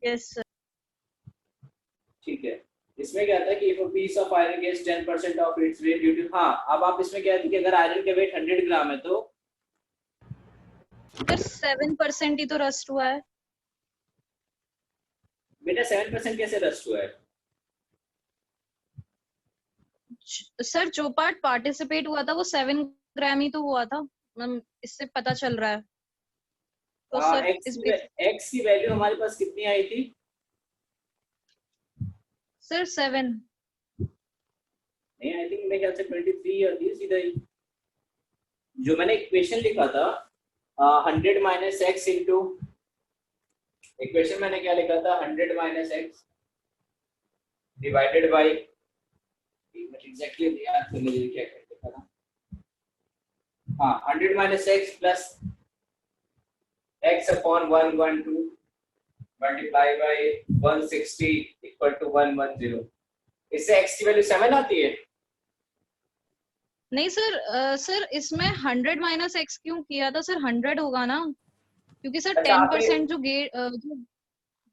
Yes sir. ठीक है, इसमें क्या था कि if a piece of iron gets 10% of its weight due to, हाँ अब आप इसमें क्या है कि अगर आयरन का वेट 100 ग्राम है तो सर 7% ही तो रस्ट हुआ है। बेटा 7% कैसे रस्ट हुआ है? सर जो पार्ट पार्टिसिपेट हुआ था वो 7 ग्राम ही तो हुआ था, इससे पता चल रहा है। तो सर एक्स की वैल्यू हमारे पास कितनी आई थी? सर 7। नहीं, आई थिंक मेरे ख्याल से 23 या 30 सीधा ही। जो मैंने इक्वेशन लिखा था 100 माइनस एक्स इंटू, इक्वेशन मैंने क्या लिखा था 100 minus x divided by, exactly याद कर मुझे क्या लिखा था, हाँ 100 minus x plus x upon 112 multiply by 160 equal to 110। इससे x की वैल्यू 7 आती है। नहीं सर, सर इसमें 100 माइनस एक्स क्यों किया था सर? 100 होगा ना, क्योंकि सर 10% जो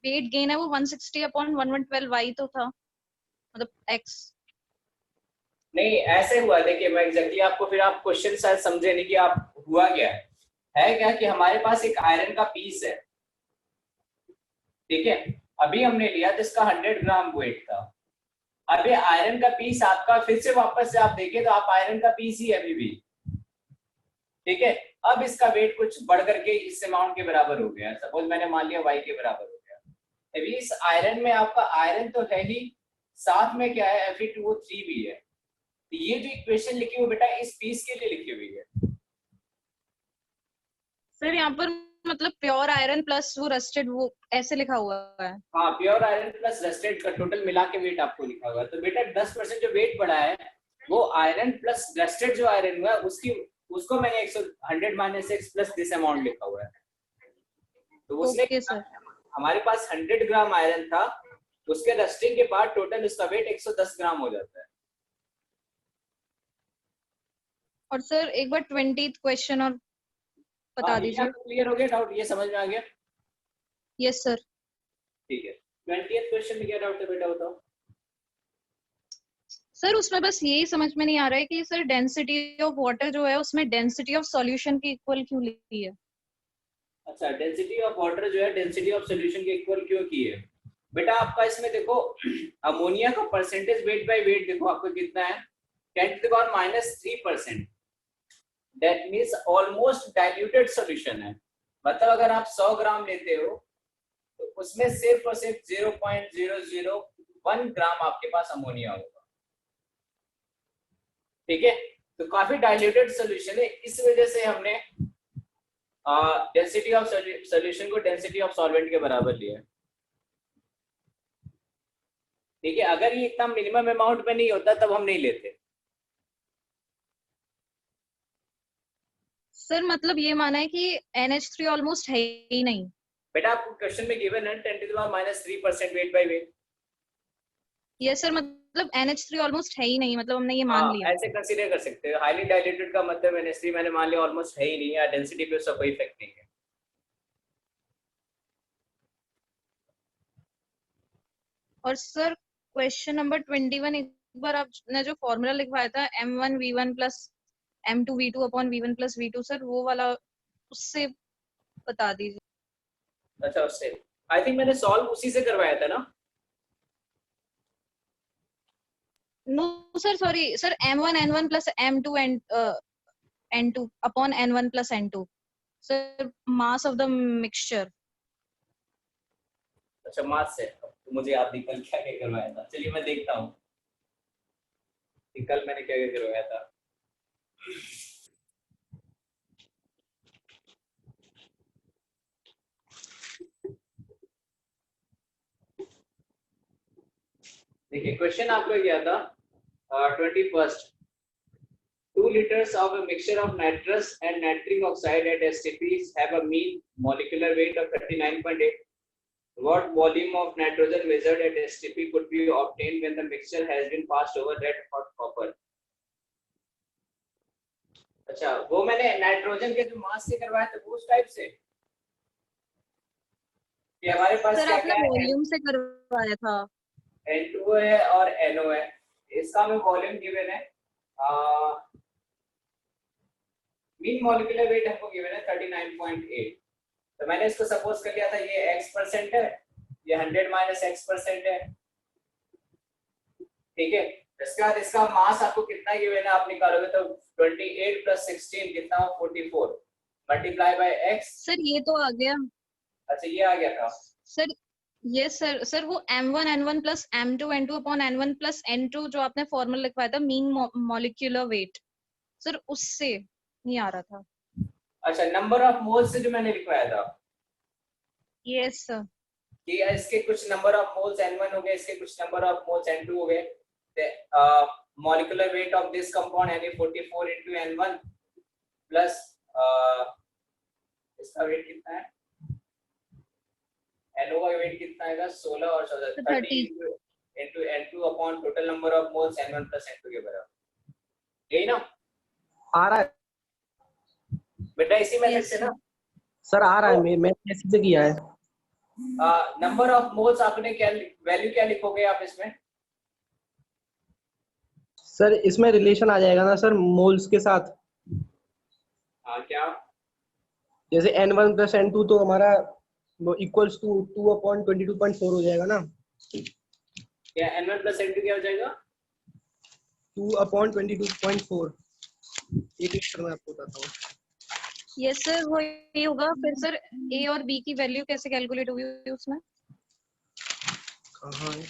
वेट गेन है वो 160 अपॉन 112 वाई तो था, मतलब एक्स। नहीं ऐसे हुआ, देखिए मैं एग्जैक्टली आपको, फिर आप क्वेश्चन शायद समझे नहीं कि आप हुआ क्या है क्या कि हमारे पास एक आयरन का पीस है, ठीक है, अभी हमने लिया जिसका 100 ग्राम वेट था। अभी आयरन का पीस आपका फिर से वापस से आप देखें तो आप आयरन का पीस ही अभी भी, ठीक है। अब इसका वेट कुछ बढ़ करके इस अमाउंट के बराबर हो गया, सपोज मैंने मान लिया y के बराबर हो गया। अभी इस आयरन में आपका आयरन तो है ही, साथ में क्या है Fe2O3 भी है। तो ये जो इक्वेशन लिखी हुई बेटा इस पीस के लिए लिखी हुई है। सर यहाँ पर मतलब प्योर आयरन प्लस वो रस्टेड वो ऐसे लिखा हुआ है। हाँ प्योर आयरन प्लस रस्टेड का टोटल मिला के वेट आपको लिखा हुआ है। तो बेटा 10% जो वेट बढ़ा है वो आयरन प्लस रस्टेड जो आयरन हुआ है उसकी, उसको मैंने 100 minus x plus this amount लिखा हुआ है। तो उसने हमारे पास 100 ग्राम आयरन था, उसके रस्टिंग के बाद टोटल उसका वेट 110 ग्राम हो जाता है। और सर एक बार 20th क्वेश्चन और बता दीजिए। क्लियर हो गया डाउट? ये समझ में आ गया? Yes sir. ठीक है, 20th क्वेश्चन में क्या डाउट है बेटा बताओ। सर उसमें बस यही समझ में नहीं आ रहा है कि सर डेंसिटी ऑफ वाटर जो है उसमें डेंसिटी ऑफ सॉल्यूशन की इक्वल क्यों लिखी है? अच्छा, डेंसिटी ऑफ वाटर जो है डेंसिटी ऑफ सॉल्यूशन के इक्वल क्यों की है? बेटा आपका इसमें देखो अमोनिया का परसेंटेज वेट बाय वेट देखो आपको कितना है, 10⁻³ that means almost diluted solution है। मतलब अगर आप 100 ग्राम लेते हो तो उसमें सिर्फ और सिर्फ 0.001 ग्राम आपके पास अमोनिया होगा, ठीक है। तो काफी डाइल्यूटेड सॉल्यूशन है, इस वजह से हमने डेंसिटी ऑफ सॉल्यूशन को डेंसिटी ऑफ सॉल्वेंट के बराबर लिया है, ठीक है। अगर ये इतना मिनिमम अमाउंट में नहीं होता तब हम नहीं लेते। सर मतलब ये माना है कि NH3 ऑलमोस्ट है ही नहीं। बेटा आपको क्वेश्चन में गिवन है 10⁻³ weight by weight. Yes sir, मतलब NH3 ऑलमोस्ट है ही नहीं, मतलब हमने ये मान लिया। ऐसे कंसीडर कर सकते हो, हाईली डाइल्यूटेड का मतलब NH3 मैंने मान लिया ऑलमोस्ट है ही नहीं, या डेंसिटी पे उसका कोई इफेक्ट नहीं है। और सर क्वेश्चन नंबर 21 एक बार आपने जो फॉर्मूला लिखवाया था M1V1 plus M2V2 upon V1 plus V2, sir वो वाला उससे बता दीजिए। अच्छा, उससे आई थिंक मैंने सॉल्व उसी से करवाया था ना। No sir, sorry sir, M1 N1 plus M2 N2 upon N1 plus N2, sir mass of the mixture. अच्छा मास से, तो मुझे याद नहीं कल क्या क्या करवाया था, चलिए मैं देखता हूँ कि कल मैंने क्या क्या करवाया था। देखिए क्वेश्चन आपका क्या था 21st, 2 liters of a mixture of nitrous and nitric oxide at STPs have a mean molecular weight of 39.8. What volume of nitrogen measured at STP could be obtained when the mixture has been passed over red hot copper? अच्छा, वो मैंने nitrogen के जो मास से करवाया था वो उस टाइप से, कि हमारे पास सर क्या आपने क्या है, वॉल्यूम से करवाया था। N2 है और NO है। इसका हमें वॉल्यूम गिवन है, मीन मॉलिक्यूलर वेट हमको गिवन है 39.8। तो मैंने इसको सपोज कर लिया था ये x% है, ये 100 माइनस x% है, ठीक है। इसके बाद इसका मास आपको कितना गिवन है आप निकालोगे तो 28 प्लस 16 कितना हो 44 मल्टीप्लाई बाय x। सर ये तो आ गया। अच्छा ये आ गया था। सर ये सर वो m1 n1 plus m2 n2 upon n1 plus n2 जो आपने फॉर्मूला लिखवाया था मीन मॉलिक्यूलर वेट, सर उससे नहीं आ रहा था। अच्छा नंबर ऑफ मोल्स से जो मैंने लिखवाया था यस सर। कि इसके कुछ नंबर ऑफ मोल्स n1 हो गए, इसके कुछ नंबर ऑफ मोल्स n2 हो गए, molecular weight of this compound Na44 into n1 plus इसका वेट कितना है, NO का वेट कितना आएगा 16 और 14 30 30। into n2 upon total number of moles n1 plus n2 के बराबर, यही ना आ रहा है बेटा, इसी मेथड यस से ना। सर, आ रहा है। तो मैंने ऐसे से किया है। नंबर ऑफ मोल्स आपने क्या वैल्यू क्या लिखोगे आप इसमें, सर इसमें रिलेशन आ जाएगा ना सर मोल्स के साथ। क्या जैसे n1 प्लस n2 तो हमारा वो इक्वल्स टू 2/22.4 हो जाएगा ना। क्या n1 प्लस n2 क्या हो जाएगा 2/22.4। एक मिनट मैं आपको बताता हूँ। यस सर वो ये होगा। फिर सर ए और बी की वैल्यू कैसे कैलकुलेट होगी उसमें? कहाँ है?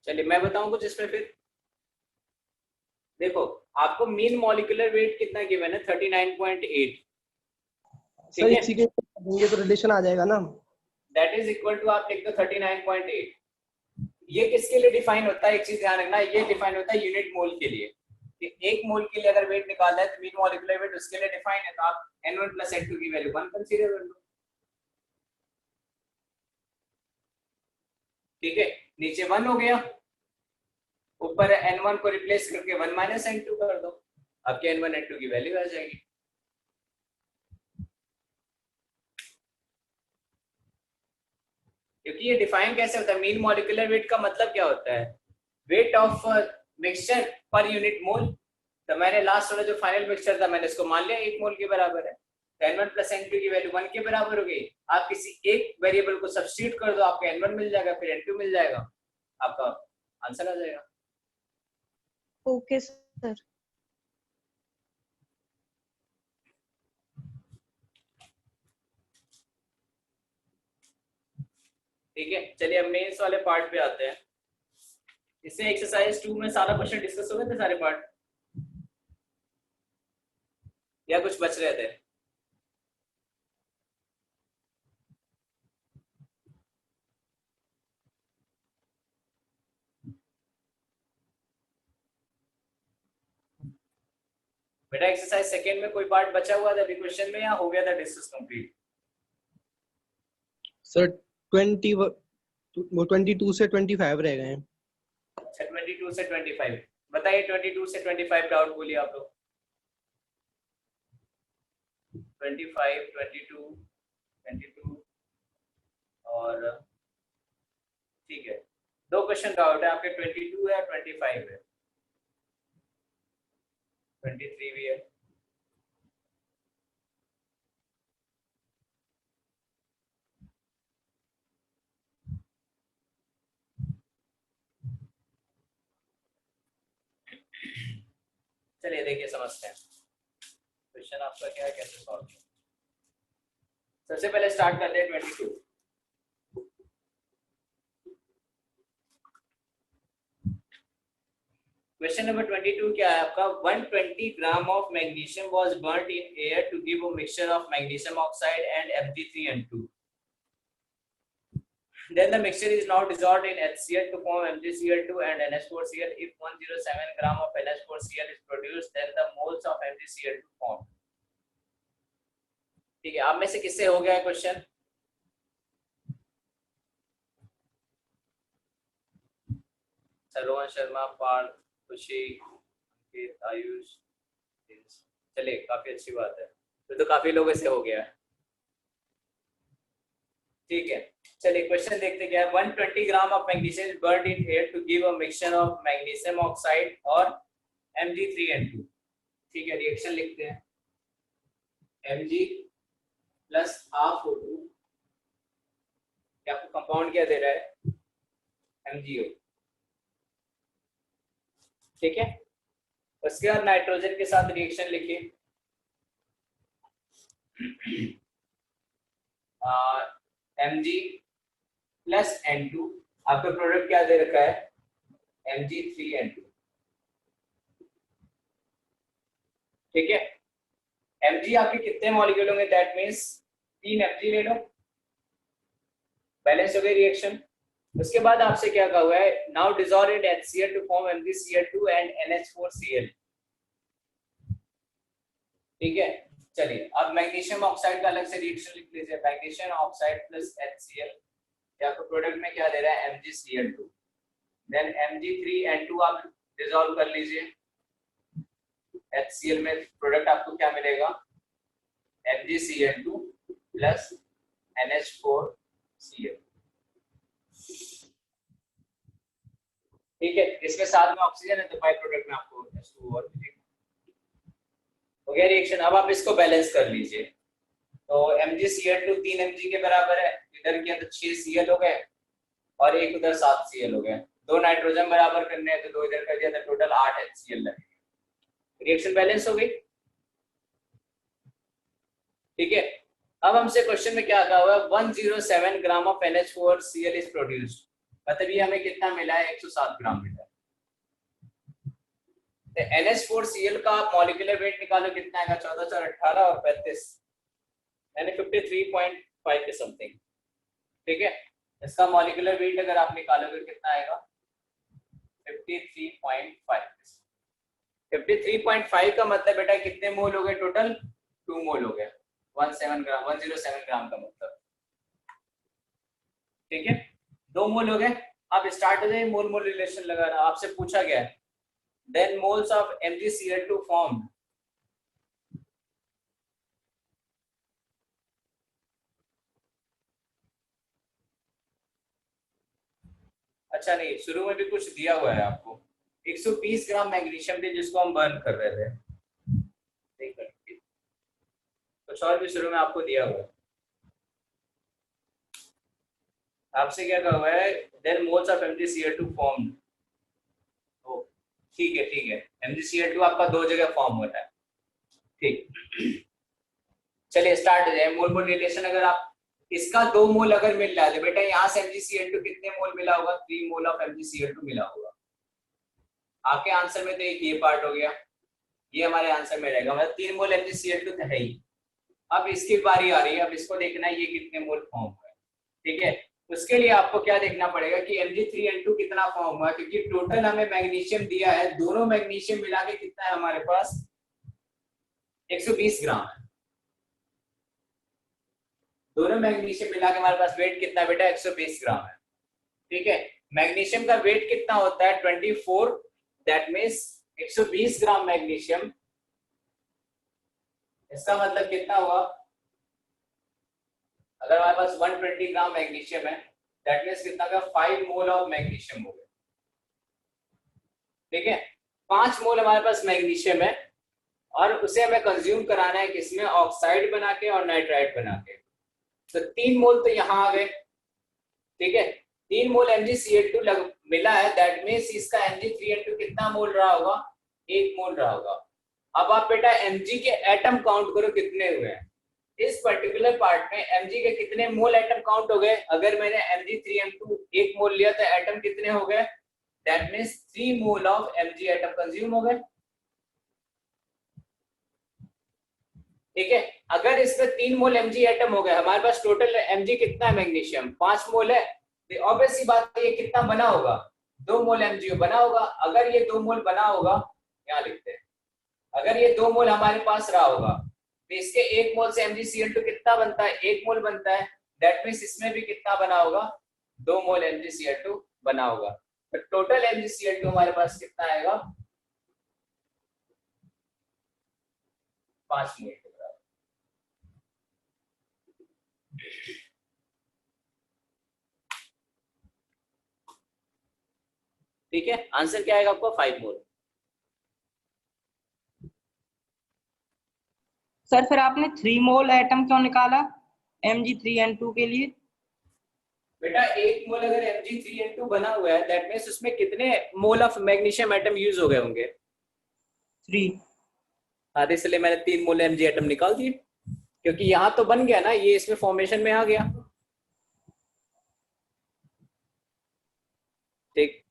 चलिए मैं बताऊं कुछ इसमें फिर। देखो आपको मीन मॉलिक्यूलर वेट कितना गिवन है 39.8, सर ठीक है। इसी के देंगे तो रिलेशन आ जाएगा ना। दैट इज इक्वल टू आप लिख दो 39.8। ये किसके लिए डिफाइन होता है, एक चीज ध्यान रखना, ये डिफाइन होता है यूनिट मोल के लिए, कि एक मोल के लिए अगर वेट निकालना है तो मीन मॉलिक्यूलर वेट उसके लिए डिफाइन है, तो आप n1 प्लस n2 की वैल्यू 1 कंसीडर कर लो, ठीक है। नीचे 1 हो गया, ऊपर n1 को रिप्लेस करके 1 माइनस n2 कर दो, आपके n1 n2 की वैल्यू आ जाएगी। क्योंकि ये डिफाइन कैसे होता है, मीन मॉलिक्यूलर वेट का मतलब क्या होता है, weight of mixture per unit mole. तो मैंने लास्ट वाला जो फाइनल मिक्सचर था मैंने इसको मान लिया 1 मोल के बराबर है, तो n1 प्लस n2 की वैल्यू 1 के बराबर हो गई। आप किसी एक वेरिएबल को सब्स्टिट्यूट कर दो, आपको n1 मिल जाएगा, फिर n2 मिल जाएगा, आपका आंसर आ जाएगा। Okay sir. ठीक है, चलिए अब मेंस वाले पार्ट पे आते हैं। इससे एक्सरसाइज 2 में सारा क्वेश्चन डिस्कस हो गए थे सारे पार्ट, या कुछ बच रहे थे? बेटा एक्सरसाइज सेकंड में कोई पार्ट बचा हुआ था अभी क्वेश्चन में, या हो गया था डिस्कस कंप्लीट? सर 22 से 25 रह गए हैं। अच्छा 22 से 25, बताइए 22 से 25 डाउट बोलिए आप लोग। 25 22 22 और ठीक है, दो क्वेश्चन डाउट है आपके, 22 है 25 है, 23 भी है। चलिए देखिए समझते हैं क्वेश्चन आपका क्या है, कैसे सॉल्व किया। सबसे पहले स्टार्ट करते हैं 22। क्वेश्चन नंबर 22 क्या है आपका, 120 gram of magnesium was burnt in air to give a mixture of magnesium oxide and Mg3N2। Then the mixture is now dissolved in HCl to form MgCl2 and NH4Cl. If 107 gram of NH4Cl is produced, then the moles of MgCl2 form. ठीक है, आप में से किससे हो गया question? Rohan Sharma, Partha, खुशी, अंकित, आयुष, चलिए काफी अच्छी बात है, तो काफी लोगों से हो गया है। ठीक है, चलिए क्वेश्चन देखते क्या है। 120 gram of magnesium is burned in air to give a mixture of magnesium oxide और Mg3N2। ठीक है, रिएक्शन लिखते हैं। Mg प्लस हाफ O2, आपको कंपाउंड क्या दे रहा है, MgO। ठीक है, उसके बाद नाइट्रोजन के साथ रिएक्शन लिखिए। Mg प्लस N2, आपका प्रोडक्ट क्या दे रखा है, Mg3N2। ठीक है, Mg आपके कितने मॉलिक्यूल होंगे, दैट मीन्स 3 Mg ले लो, बैलेंस हो गई रिएक्शन। उसके बाद आपसे क्या कहा हुआ है, now dissolve in HCl to form MgCl2 and NH4Cl। ठीक है, चलिए अब मैग्नीशियम ऑक्साइड का अलग से रिएक्शन लिख लीजिए। मैग्नीशियम ऑक्साइड प्लस HCl, या आपको प्रोडक्ट में क्या दे रहा है, MgCl2, देन Mg3N2 आप डिसॉल्व कर लीजिए। HCl में प्रोडक्ट आपको क्या मिलेगा, MgCl2 प्लस NH4Cl। ठीक है, इसमें साथ में ऑक्सीजन है तो बाय प्रोडक्ट में आपको H2 और मिलेगा। हो गया रिएक्शन। अब आप इसको बैलेंस कर लीजिए। तो MgCl2 3 Mg के बराबर है, इधर किया तो 6 Cl हो गए और एक उधर 7 Cl हो गए। 2 नाइट्रोजन बराबर करने हैं तो 2 इधर कर दिया तो टोटल 8 HCl लगेगा। रिएक्शन बैलेंस हो गई। ठीक है, अब हमसे क्वेश्चन में क्या कहा हुआ है, 107 gram of NH4Cl is produced, मतलब ये हमें कितना मिला है, 107 ग्राम मिला है। तो NH4Cl का आप मॉलिक्यूलर वेट निकालो, कितना आएगा, 14 4 18 और 35 यानी 53.5 के समथिंग। ठीक है, इसका मॉलिक्यूलर वेट अगर आप निकालोगे कितना आएगा, 53.5। 53.5 का मतलब बेटा कितने मोल हो गए, टोटल 2 मोल हो गए, 107 ग्राम का मतलब। ठीक है, 2 मोल हो गए। अब स्टार्ट हो जाए मोल मोल रिलेशन लगाना। आपसे पूछा गया है then moles of MgCl2 formed. अच्छा नहीं, शुरू में भी कुछ दिया हुआ है आपको, 120 ग्राम मैग्नीशियम थे जिसको हम बर्न कर रहे थे, कुछ और भी शुरू में आपको दिया हुआ है। आपसे क्या कहा हुआ है, then moles of MgCl2 formed. ठीक है, MgCl2 आपका 2 जगह फॉर्म होता है। ठीक, चलिए स्टार्ट हो जाए। मोल मोल रिलेशन अगर आप इसका 2 मोल अगर मिल रहा है तो बेटा यहाँ से MgCl2 कितने मोल मिला होगा, 3 मोल ऑफ MgCl2 मिला होगा। आपके आंसर में तो एक ये पार्ट हो गया, ये हमारे आंसर में रहेगा, मतलब 3 मोल MgCl2 तो है ही। अब इसकी बारी आ रही है, अब इसको देखना है ये कितने मोल फॉर्म हुआ है। ठीक है, उसके लिए आपको क्या देखना पड़ेगा कि Mg3N2 कितना फॉर्म हुआ, क्योंकि टोटल हमें मैग्नीशियम दिया है, दोनों मैग्नीशियम मिला के कितना है हमारे पास, 120 ग्राम है। दोनों मैग्नीशियम मिला के हमारे पास वेट कितना बेटा, 120 ग्राम है। ठीक है, मैग्नीशियम का वेट कितना होता है, 24, दैट मीन्स 120 ग्राम मैग्नीशियम, इसका मतलब कितना हुआ, अगर हमारे पास 120 ग्राम मैग्नीशियम है दैट मीन्स कितना का, 5 मोल ऑफ मैग्नीशियम हो गया। ठीक है, 5 मोल हमारे पास मैग्नीशियम है और उसे हमें कंज्यूम कराना है किसमें, ऑक्साइड बना के और नाइट्राइट बना के। तो 3 मोल तो यहाँ आ गए। ठीक है, 3 मोल MgCl2 मिला है, दैट मीन्स इसका Mg3N2 कितना मोल रहा होगा, 1 मोल रहा होगा। अब आप बेटा Mg के एटम काउंट करो कितने हुए हैं। इस पर्टिकुलर पार्ट में Mg के कितने मोल एटम काउंट हो गए, अगर मैंने Mg3N2 1 मोल लिया तो एटम कितने हो गए, that means 3 mole of Mg atom consume हो गए। ठीक है, अगर इसमें 3 मोल Mg एटम हो गए, हमारे पास टोटल Mg कितना है, मैग्नीशियम 5 मोल है, तो ऑब्वियस सी बात है ये कितना बना होगा, 2 मोल MgO बना होगा। अगर ये 2 मोल बना होगा, यहाँ लिखते हैं, अगर ये 2 मोल हमारे पास रहा होगा तो इसके 1 मोल से MgCl2 कितना बनता है, 1 मोल बनता है, दैट मीन्स इसमें भी कितना बना होगा, 2 मोल MgCl2 बना होगा। तो टोटल MgCl2 हमारे पास कितना आएगा, 5 मोल के बराबर। ठीक है, आंसर क्या आएगा आपको 5 मोल। सर फिर आपने 3 मोल एटम क्यों निकाला Mg3n2 के लिए? बेटा 1 मोल अगर Mg3n2 बना हुआ है दैट मींस उसमें कितने mole of magnesium atom use हो गए होंगे? 3। हाँ, इसलिए मैंने 3 मोल Mg एटम निकाल दिए, क्योंकि यहाँ तो बन गया ना, ये इसमें फॉर्मेशन में आ गया। ठीक,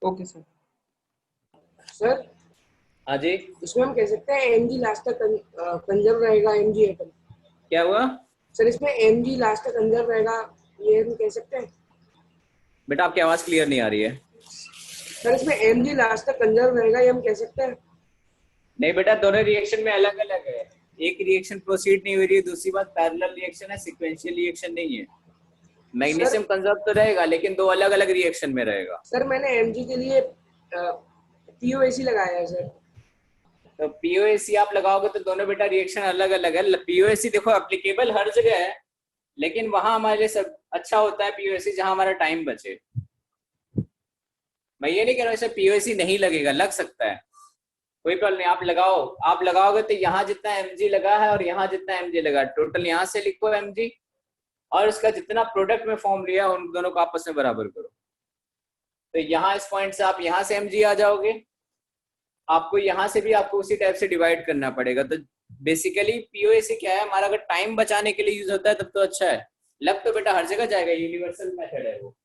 ओके सर। सर हाँ जी, इसमें हम कह सकते हैं Mg लास्ट तक कंजर्व रहेगा Mg एटम। क्या हुआ? सर इसमें Mg लास्ट तक कंजर्व रहेगा, ये हम कह सकते हैं? बेटा आपकी आवाज क्लियर नहीं आ रही है। सर इसमें Mg लास्ट तक कंजर्व रहेगा, ये हम कह सकते हैं? नहीं बेटा, दोनों रिएक्शन में अलग अलग है। एक रिएक्शन प्रोसीड नहीं हो रही है, दूसरी बात पैरेलल रिएक्शन है, सीक्वेंशियल रिएक्शन नहीं है। मैग्नीशियम कंजर्व तो रहेगा लेकिन दो अलग अलग रिएक्शन में रहेगा। सर मैंने Mg के लिए POAC लगाया है सर। तो POAC आप लगाओगे तो दोनों बेटा रिएक्शन अलग अलग है। POAC देखो एप्लीकेबल हर जगह है, लेकिन वहां हमारे लिए सब अच्छा होता है POAC जहां हमारा टाइम बचे। मैं ये नहीं कह रहा हूँ POAC नहीं लगेगा, लग सकता है, कोई प्रॉब्लम नहीं। आप लगाओ, आप लगाओगे तो यहाँ जितना Mg लगा है और यहाँ जितना Mg लगा, टोटल यहाँ से लिखो Mg और उसका जितना प्रोडक्ट में फॉर्म लिया उन दोनों को आपस में बराबर करो। तो यहाँ इस पॉइंट से आप यहाँ से Mg आ जाओगे, आपको यहाँ से भी आपको उसी टाइप से डिवाइड करना पड़ेगा। तो बेसिकली POAC क्या है, हमारा अगर टाइम बचाने के लिए यूज होता है तब तो अच्छा है। लग तो बेटा हर जगह जाएगा, यूनिवर्सल मेथड है वो।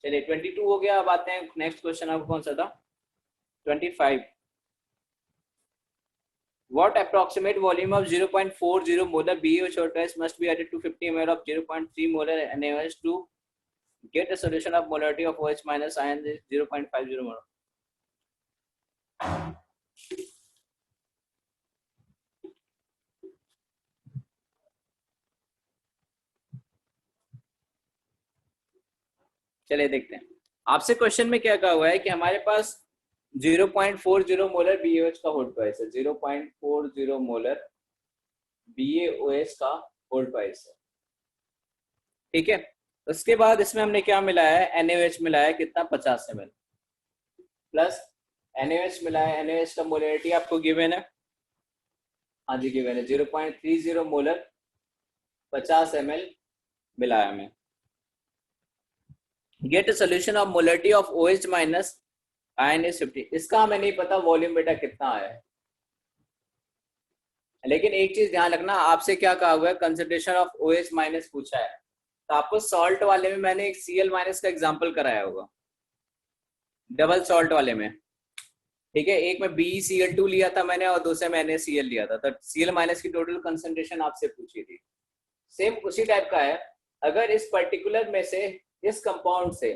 चलिए 22 हो गया। अब आते हैं नेक्स्ट क्वेश्चन, आपको कौन सा था? 25। What approximate volume of 0.40 molar BH or test must be added to 50 ml of 0.3 molar NaOH to get a solution of molarity of OH minus ion 0.50 molar? चलिए देखते हैं। आपसे क्वेश्चन में क्या कहा हुआ है कि हमारे पास 0.40 मोलर BaOH का होल्ड प्राइस है, 0.40 मोलर BaOH का होल्ड प्राइस है। ठीक है, उसके बाद इसमें हमने क्या मिलाया है? NaOH मिलाया है, कितना? 50 ml प्लस NaOH मिलाया है। NaOH का मोलरिटी आपको गिवन है, हाँ जी गिवन है, 0.30 मोलर 50 ml मिलाया हमें। Get solution of molarity of OH minus ion is 50। इसका हमें नहीं पता वॉल्यूम बेटा कितना आया है, लेकिन एक चीज ध्यान रखना, आपसे क्या कहा हुआ है? कंसंट्रेशन ऑफ OH माइनस पूछा है, तो आपको सॉल्ट वाले में मैंने एक Cl माइनस का एग्जांपल कराया होगा, डबल सॉल्ट वाले में। ठीक है, एक में BeCl2 लिया था मैंने और दूसरे में NaCl लिया था, तो Cl माइनस की टोटल कंसंट्रेशन आपसे पूछी थी। सेम उसी टाइप का है। अगर इस पर्टिकुलर में से, इस कंपाउंड से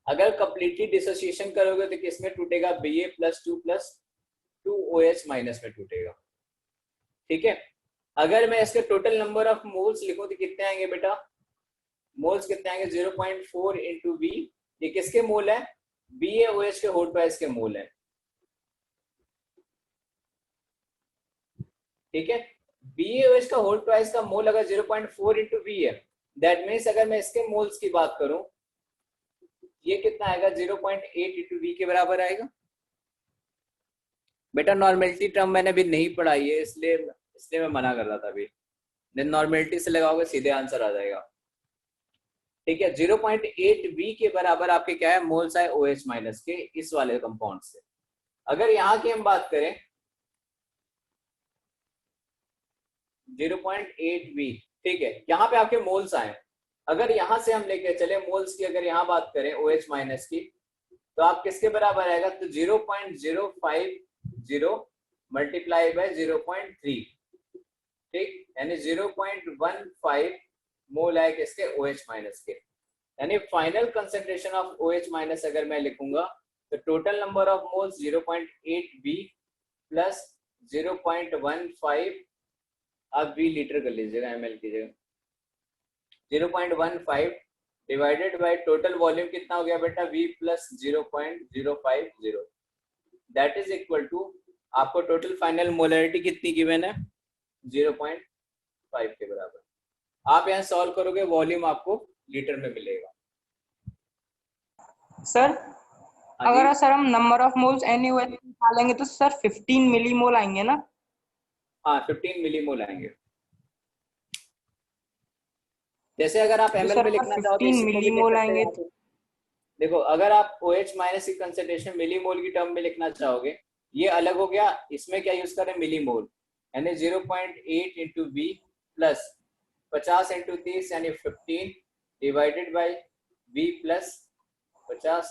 अगर कंप्लीटली डिसोसिएशन करोगे तो किसमें टूटेगा? Ba+2+2OH माइनस में टूटेगा। ठीक है, अगर मैं इसके टोटल नंबर ऑफ मोल्स लिखूं तो कितने आएंगे बेटा? मोल्स कितने आएंगे? 0.4 इंटू बी। ये किसके मोल है? BaOH के होल्ड प्राइस के मोल है। ठीक है, BaOH का होल्ड प्राइस का मोल अगर 0.4 इंटू बी है, दैट मीन्स अगर मैं इसके मोल्स की बात करूं, ये कितना आएगा? 0.8 इंटू बी के बराबर आएगा। बेटा नॉर्मेलिटी टर्म मैंने अभी नहीं पढ़ाई है, इसलिए मैं मना कर रहा था अभी। नॉर्मेलिटी से लगाओगे सीधे आंसर आ जाएगा। ठीक है, 0.8 बी के बराबर आपके क्या है? मोल्स है OH माइनस के इस वाले कंपाउंड से। अगर यहाँ की हम बात करें 0.8 बी, ठीक है, यहाँ पे आपके मोल्स आए। अगर यहाँ से हम लेके चले मोल्स की, अगर यहाँ बात करें OH माइनस की, तो आप किसके बराबर आएगा? तो 0.050 मल्टीप्लाई बाय 0.3, ठीक, यानी 0.15 मोल है किसके? OH माइनस के। यानी final concentration of OH minus अगर मैं लिखूंगा तो total number of moles 0.8 B plus 0.15, आप V लीटर कर लीजिएगा, ml की जगह 0.15 डिवाइडेड बाय टोटल वॉल्यूम कितना हो गया बेटा V plus 0.050, that is equal to आपको टोटल फाइनल मोलरिटी कितनी गिवन है 0.5 के बराबर। आप यहाँ सॉल्व करोगे वॉल्यूम आपको लीटर में मिलेगा। सर हाँ जी, अगर सर हम नंबर ऑफ मोल्स NaOH निकालेंगे तो सर 15 मिलीमोल आएंगे ना? हाँ 15 मिलीमोल आएंगे। जैसे अगर आप तो ml सर में लिखना चाहो तो 15 इसी को भी लिख मिलीमोल सकते हैं आएंगे यहाँ पे। देखो अगर आप OH माइनस की कंसंट्रेशन मिलीमोल की टर्म में लिखना चाहोगे, ये अलग हो गया, इसमें क्या यूज करें मिलीमोल, यानी 0.8 इंटू बी प्लस 50 इंटू 30 यानी 15 divided by B plus 50,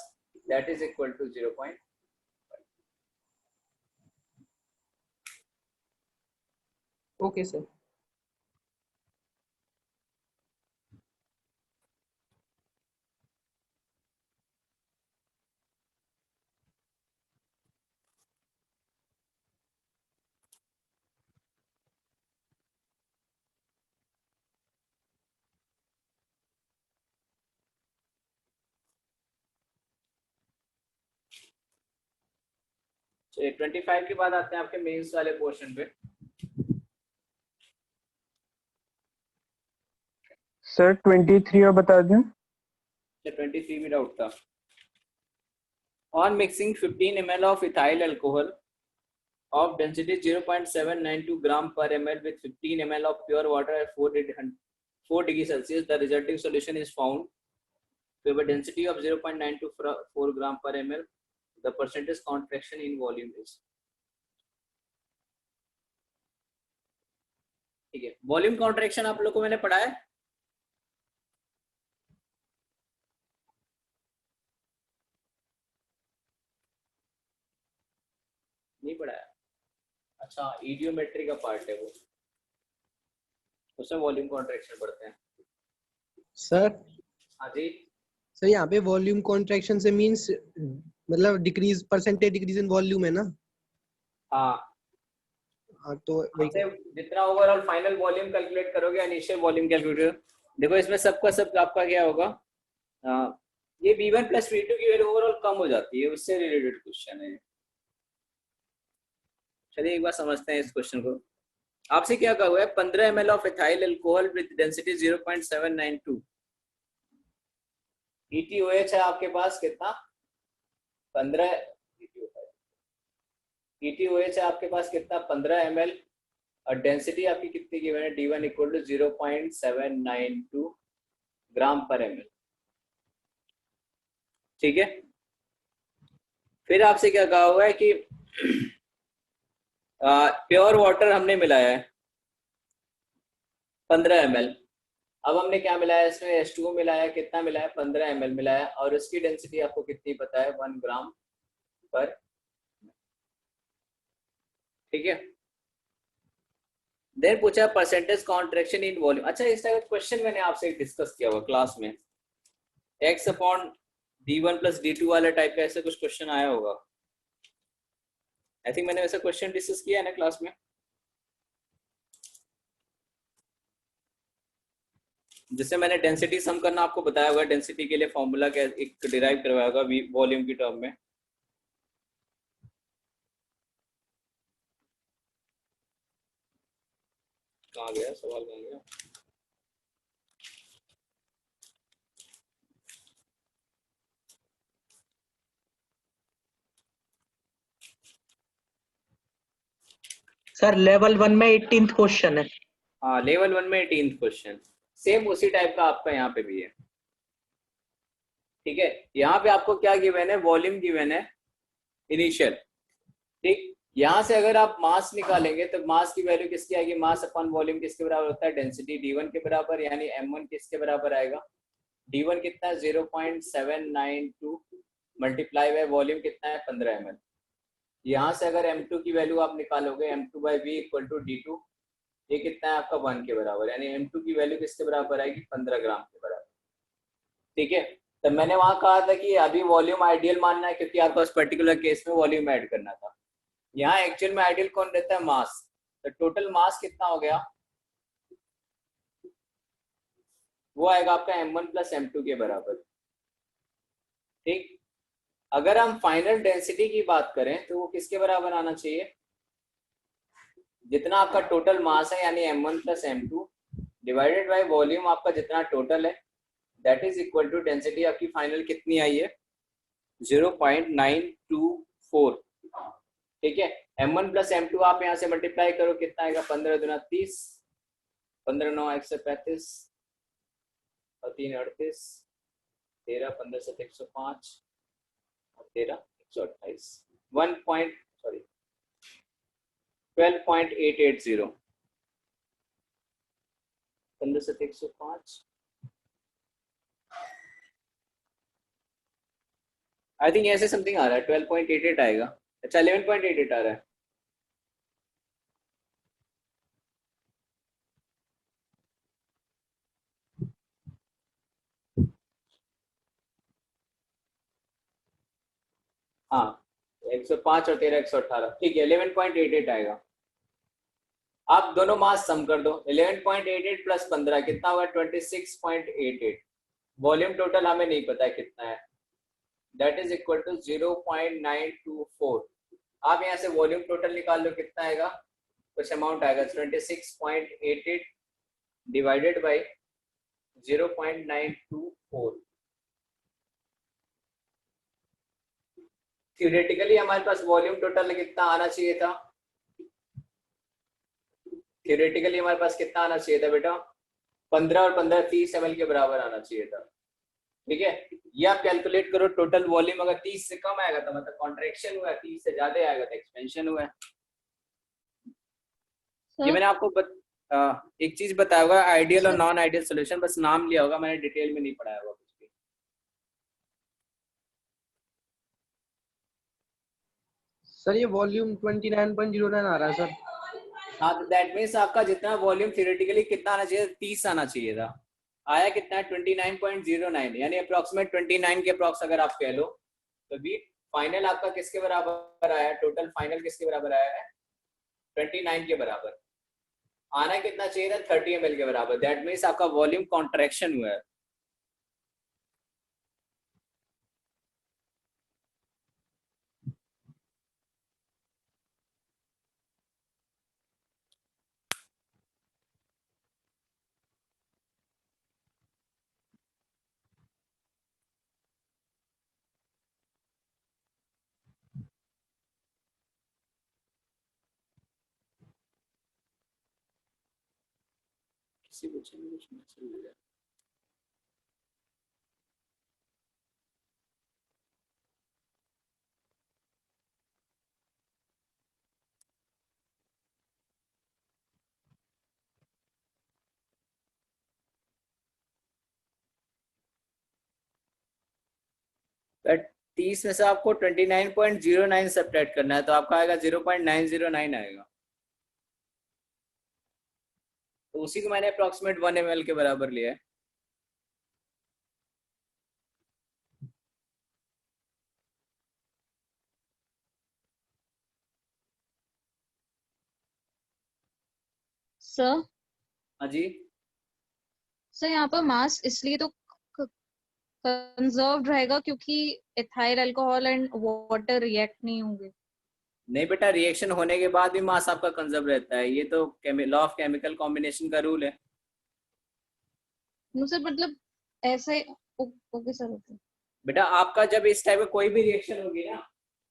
that is equal to 0.5। Okay sir. चलिए 25 के बाद आते हैं आपके मेंस वाले पोर्शन पे। सर 23 और बता दें। 23 में डाउट था। On mixing 15 ml of ethyl alcohol of density 0.792 gram per ml with 15 ml of pure water at 4 degree Celsius, the resulting solution is found to have a density of 0.924 gram per ml. The percentage contraction in volume is, ठीक है। Volume contraction आप लोग को मैंने पढ़ा है, नहीं पढ़ा है? अच्छा, इडियोमेट्री का पार्ट है वो, उसमें वॉल्यूम कॉन्ट्रैक्शन पढ़ते हैं। सर हाँ जी, सर यहाँ पे वॉल्यूम कॉन्ट्रैक्शन से मींस मतलब decrease, percentage decrease in volume है ना? हाँ, हाँ तो वही। जितना ओवरऑल फाइनल वॉल्यूम कैलकुलेट करोगे, इनिशियल वॉल्यूम कैलकुलेट, देखो इसमें सबका सब आपका क्या होगा, ये V1 प्लस V2 की वैल्यू ओवरऑल कम हो जाती है, उससे रिलेटेड क्वेश्चन है। चलिए एक बार समझते हैं इस क्वेश्चन को। आपसे क्या कहा हुआ है, 15 ml of ethyl alcohol with density 0.792, ETOH है आपके पास कितना 15, ETOH है आपके पास कितना 15 ml, और डेंसिटी आपकी कितनी की है D1 इक्वल टू 0.792 ग्राम पर ml, ठीक है। फिर आपसे क्या कहा हुआ है कि प्योर वाटर हमने मिलाया है 15 ml, अब हमने क्या मिलाया इसमें H2O मिलाया, कितना मिलाया 15 ml मिलाया, और उसकी डेंसिटी आपको कितनी पता है 1 ग्राम पर, ठीक है। देन पूछा परसेंटेज कॉन्ट्रैक्शन इन वॉल्यूम। अच्छा, इस टाइप का क्वेश्चन मैंने आपसे डिस्कस किया हुआ क्लास में, x upon D1 plus D2 वाला टाइप का ऐसा कुछ क्वेश्चन आया होगा, आई थिंक मैंने वैसा क्वेश्चन डिस्कस किया है ना क्लास में, जिससे मैंने डेंसिटी सम करना आपको बताया होगा, डेंसिटी के लिए फॉर्मूला क्या एक डिराइव करवाया होगा वॉल्यूम की टर्म में। कहाँ गया सवाल, कहाँ गया? सर लेवल 1 में 18th क्वेश्चन है। हाँ, लेवल 1 में 18th क्वेश्चन, सेम उसी टाइप का आपका यहाँ पे भी है, ठीक है। यहाँ पे आपको क्या गिवन है, वॉल्यूम गिवन है इनिशियल, ठीक। यहाँ से अगर आप मास निकालेंगे तो मास की वैल्यू किसकी आएगी, मास अपॉन वॉल्यूम किसके बराबर होता है, डेंसिटी D1 के बराबर, यानी M1 किसके बराबर आएगा, D1 कितना है 0.792 मल्टीप्लाई बाय वॉल्यूम कितना है 15 ml। यहाँ से अगर M2 की वैल्यू आप निकालोगे M2 by V equal to D2, ये कितना है आपका 1 के बराबर, यानी M2 की वैल्यू किसके बराबर आएगी 15 ग्राम के बराबर, ठीक है। तो मैंने वहां कहा था कि अभी वॉल्यूम आइडियल मानना है क्योंकि आपको उस पर्टिकुलर केस में वॉल्यूम ऐड करना था। यहाँ एक्चुअल में आइडियल कौन रहता है? मास। तो टोटल मास कितना हो गया? वो आएगा आपका m1 प्लस m2 के बराबर। ठीक। अगर हम फाइनल डेंसिटी की बात करें तो वो किसके बराबर आना चाहिए? जितना आपका टोटल मास है यानी m1 plus m2 divided by volume आपका जितना टोटल है, that is equal to density आपकी फाइनल कितनी आई है? 0.924। ठीक है। m1 प्लस m2 आप यहाँ से मल्टीप्लाई करो, कितना आएगा? 15 दूना 30, 15 9 135 और 3 38, 13 15 7 105 और 13 128, 12.880। 15 7 105 आई थिंक ऐसे समथिंग आ रहा है, 12.88 आएगा। अच्छा 11.88 आ रहा है। हाँ 105 और 13 118, ठीक है 11.88 आएगा। आप दोनों मास सम कर दो, 11.88 प्लस 15 कितना होगा? 26.88। वॉल्यूम टोटल हमें नहीं पता है कितना है, दैट इज इक्वल टू 0.924। आप यहाँ से वॉल्यूम टोटल निकाल लो, कितना आएगा? कुछ अमाउंट आएगा 26.88 डिवाइडेड बाई 0.924। थ्योरेटिकली हमारे पास वॉल्यूम टोटल कितना आना चाहिए था? थ्योरेटिकली हमारे पास कितना आना चाहिए था बेटा? 15 और 15 30 ml के बराबर आना चाहिए था। ठीक है, ये आप कैलकुलेट करो। टोटल वॉल्यूम अगर 30 से कम आएगा तो मतलब कॉन्ट्रैक्शन हुआ है, 30 से ज्यादा आएगा तो एक्सपेंशन हुआ है। ये मैंने आपको एक चीज बताया होगा, आइडियल और नॉन आइडियल सॉल्यूशन, बस नाम लिया होगा, मैंने डिटेल में नहीं पढ़ाया होगा कुछ भी। सर ये वॉल्यूम 29.09 आ रहा है सर। हाँ तो दैट मीन्स आपका जितना वॉल्यूम थ्योरेटिकली कितना आना चाहिए? 30 आना चाहिए था। आया कितना है? 29.09, यानी अप्रोक्सीमेट 29 के अप्रोक्स अगर आप कह लो तो भी फाइनल आपका किसके बराबर आया है? टोटल फाइनल किसके बराबर आया है? 29 के बराबर। आना कितना चाहिए था? 30 ml के बराबर। दैट मीन्स आपका वॉल्यूम कॉन्ट्रैक्शन हुआ है। किसी बच्चे में कुछ मैसेज मिला है? बट 30 में से आपको 29.09 सब्ट्रैक्ट करना है तो आपका आएगा 0.909 आएगा। तो उसी को मैंने अप्रोक्सीमेट 1 ml के बराबर लिया है। सर हाँ जी, सर यहाँ पर मास इसलिए तो कंजर्व्ड रहेगा क्योंकि ethyl alcohol and water react नहीं होंगे। नहीं बेटा, रिएक्शन होने के बाद भी मास आपका कंजर्व रहता है, ये तो लॉ ऑफ केमिकल कॉम्बिनेशन का रूल है। नो सर मतलब ऐसे ओके सर ओके। बेटा आपका जब इस टाइप का कोई भी रिएक्शन होगी ना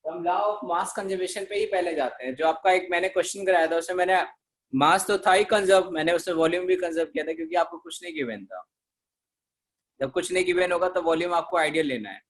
तो हम लॉ ऑफ मास कंजर्वेशन पे ही पहले जाते हैं। जो आपका एक मैंने क्वेश्चन कराया था उसमें मैंने मास तो था ही कंजर्व, मैंने उसमें वॉल्यूम भी कंजर्व किया था क्योंकि आपको कुछ नहीं गिवन था। जब कुछ नहीं गिवन होगा तो वॉल्यूम आपको आइडियल लेना है।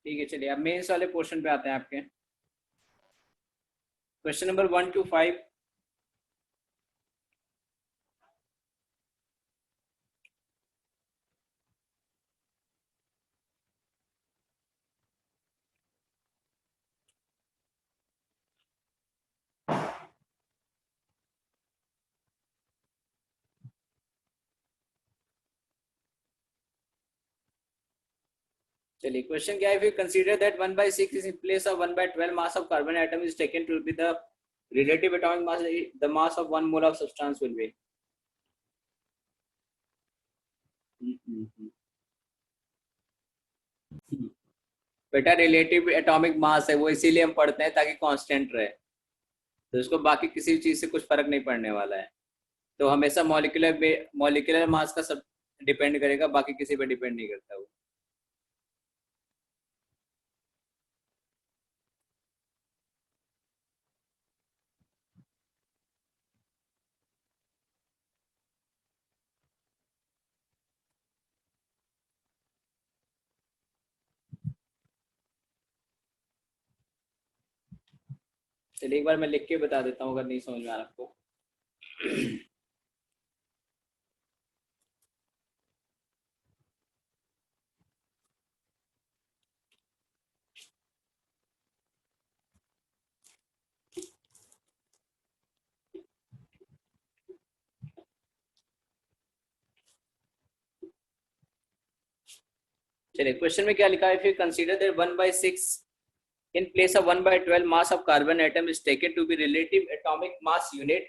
ठीक है, चलिए अब मेंस वाले पोर्शन पे आते हैं आपके। Question number 1 to 5। चलिए क्वेश्चन क्या है, if you consider that 1/6 is in place of 1/12 mass of carbon atom is taken to be the relative atomic mass, the mass of 1 mole of substance will be. बेटा relative atomic mass है वो, इसीलिए हम पढ़ते हैं ताकि constant रहे, तो इसको बाकी किसी चीज से कुछ फर्क नहीं पड़ने वाला है। तो हमेशा मॉलिक्यूलर मास का सब डिपेंड करेगा, बाकी किसी पे डिपेंड नहीं करता वो। चलिए एक बार मैं लिख के बता देता हूँ अगर नहीं समझ में आ रहा आपको। चलिए क्वेश्चन में क्या लिखा है, if you consider that 1/6 in place of 1/12 mass of carbon atom is taken to be relative atomic mass unit,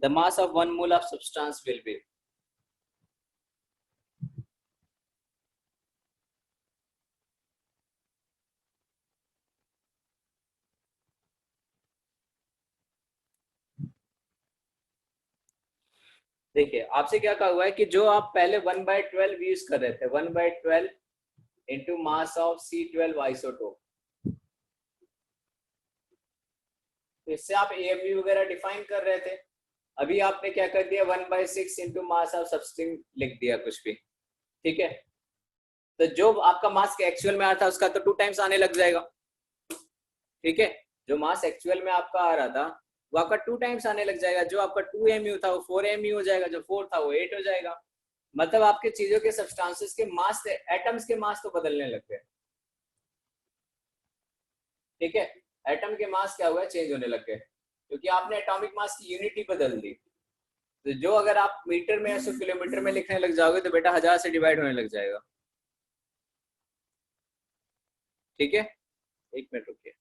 the mass of 1 mole of substance will be. देखिए आपसे क्या कहा हुआ है कि जो आप पहले 1/12 यूज कर रहे थे, 1/12 into mass of C12 isotope, तो इससे आप AMU वगैरह डिफाइन कर रहे थे। अभी आपने क्या कर दिया, 1/6 इंटू मास ऑफ सब्सटेंस लिख दिया कुछ भी, ठीक है। तो जो आपका मास एक्चुअल में आ रहा था उसका तो 2 टाइम्स आने लग जाएगा, ठीक है। जो मास एक्चुअल में आपका आ रहा था वो आपका 2 टाइम्स आने लग जाएगा। जो आपका 2 MU था वो 4 MU हो जाएगा, जो 4 था वो 8 हो जाएगा। मतलब आपके चीजों के सब्सटेंसेस के मास, एटम्स के मास तो बदलने लग गए, ठीक है। एटम के मास क्या हुआ, चेंज होने लग गए, क्योंकि आपने एटॉमिक मास की यूनिट बदल दी। तो जो अगर आप मीटर में 100 किलोमीटर में लिखने लग जाओगे तो बेटा 1000 से डिवाइड होने लग जाएगा, ठीक है। 1 मिनट रुकिए।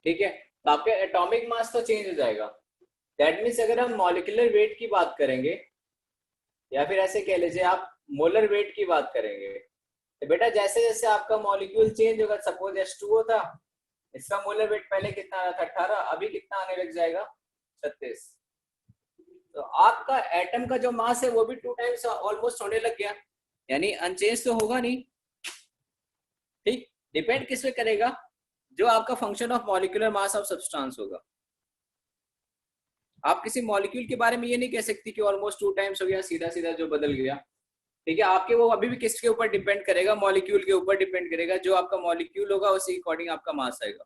ठीक है, तो आपके एटॉमिक मास तो चेंज हो जाएगा। दैट मीन्स अगर हम मॉलिक्यूलर वेट की बात करेंगे, या फिर ऐसे कह लीजिए आप मोलर वेट की बात करेंगे, तो बेटा जैसे जैसे आपका मॉलिक्यूल चेंज होगा, सपोज H2O था, इसका मोलर वेट पहले कितना आ रहा था 18, अभी कितना आने लग जाएगा 36। तो आपका एटम का जो मास है वो भी 2 टाइम्स ऑलमोस्ट होने लग गया, यानी अनचेंज तो होगा नहीं, ठीक। डिपेंड किस पे करेगा, जो आपका function of molecular mass of substance होगा। आप किसी मॉलिक्यूल के बारे में ये नहीं कह सकती कि ऑलमोस्ट 2 टाइम्स हो गया, सीधा सीधा जो बदल गया, ठीक है। आपके वो अभी भी किसके ऊपर डिपेंड करेगा, मॉलिक्यूल के ऊपर डिपेंड करेगा। जो आपका मॉलिक्यूल होगा उसी अकॉर्डिंग आपका मास आएगा।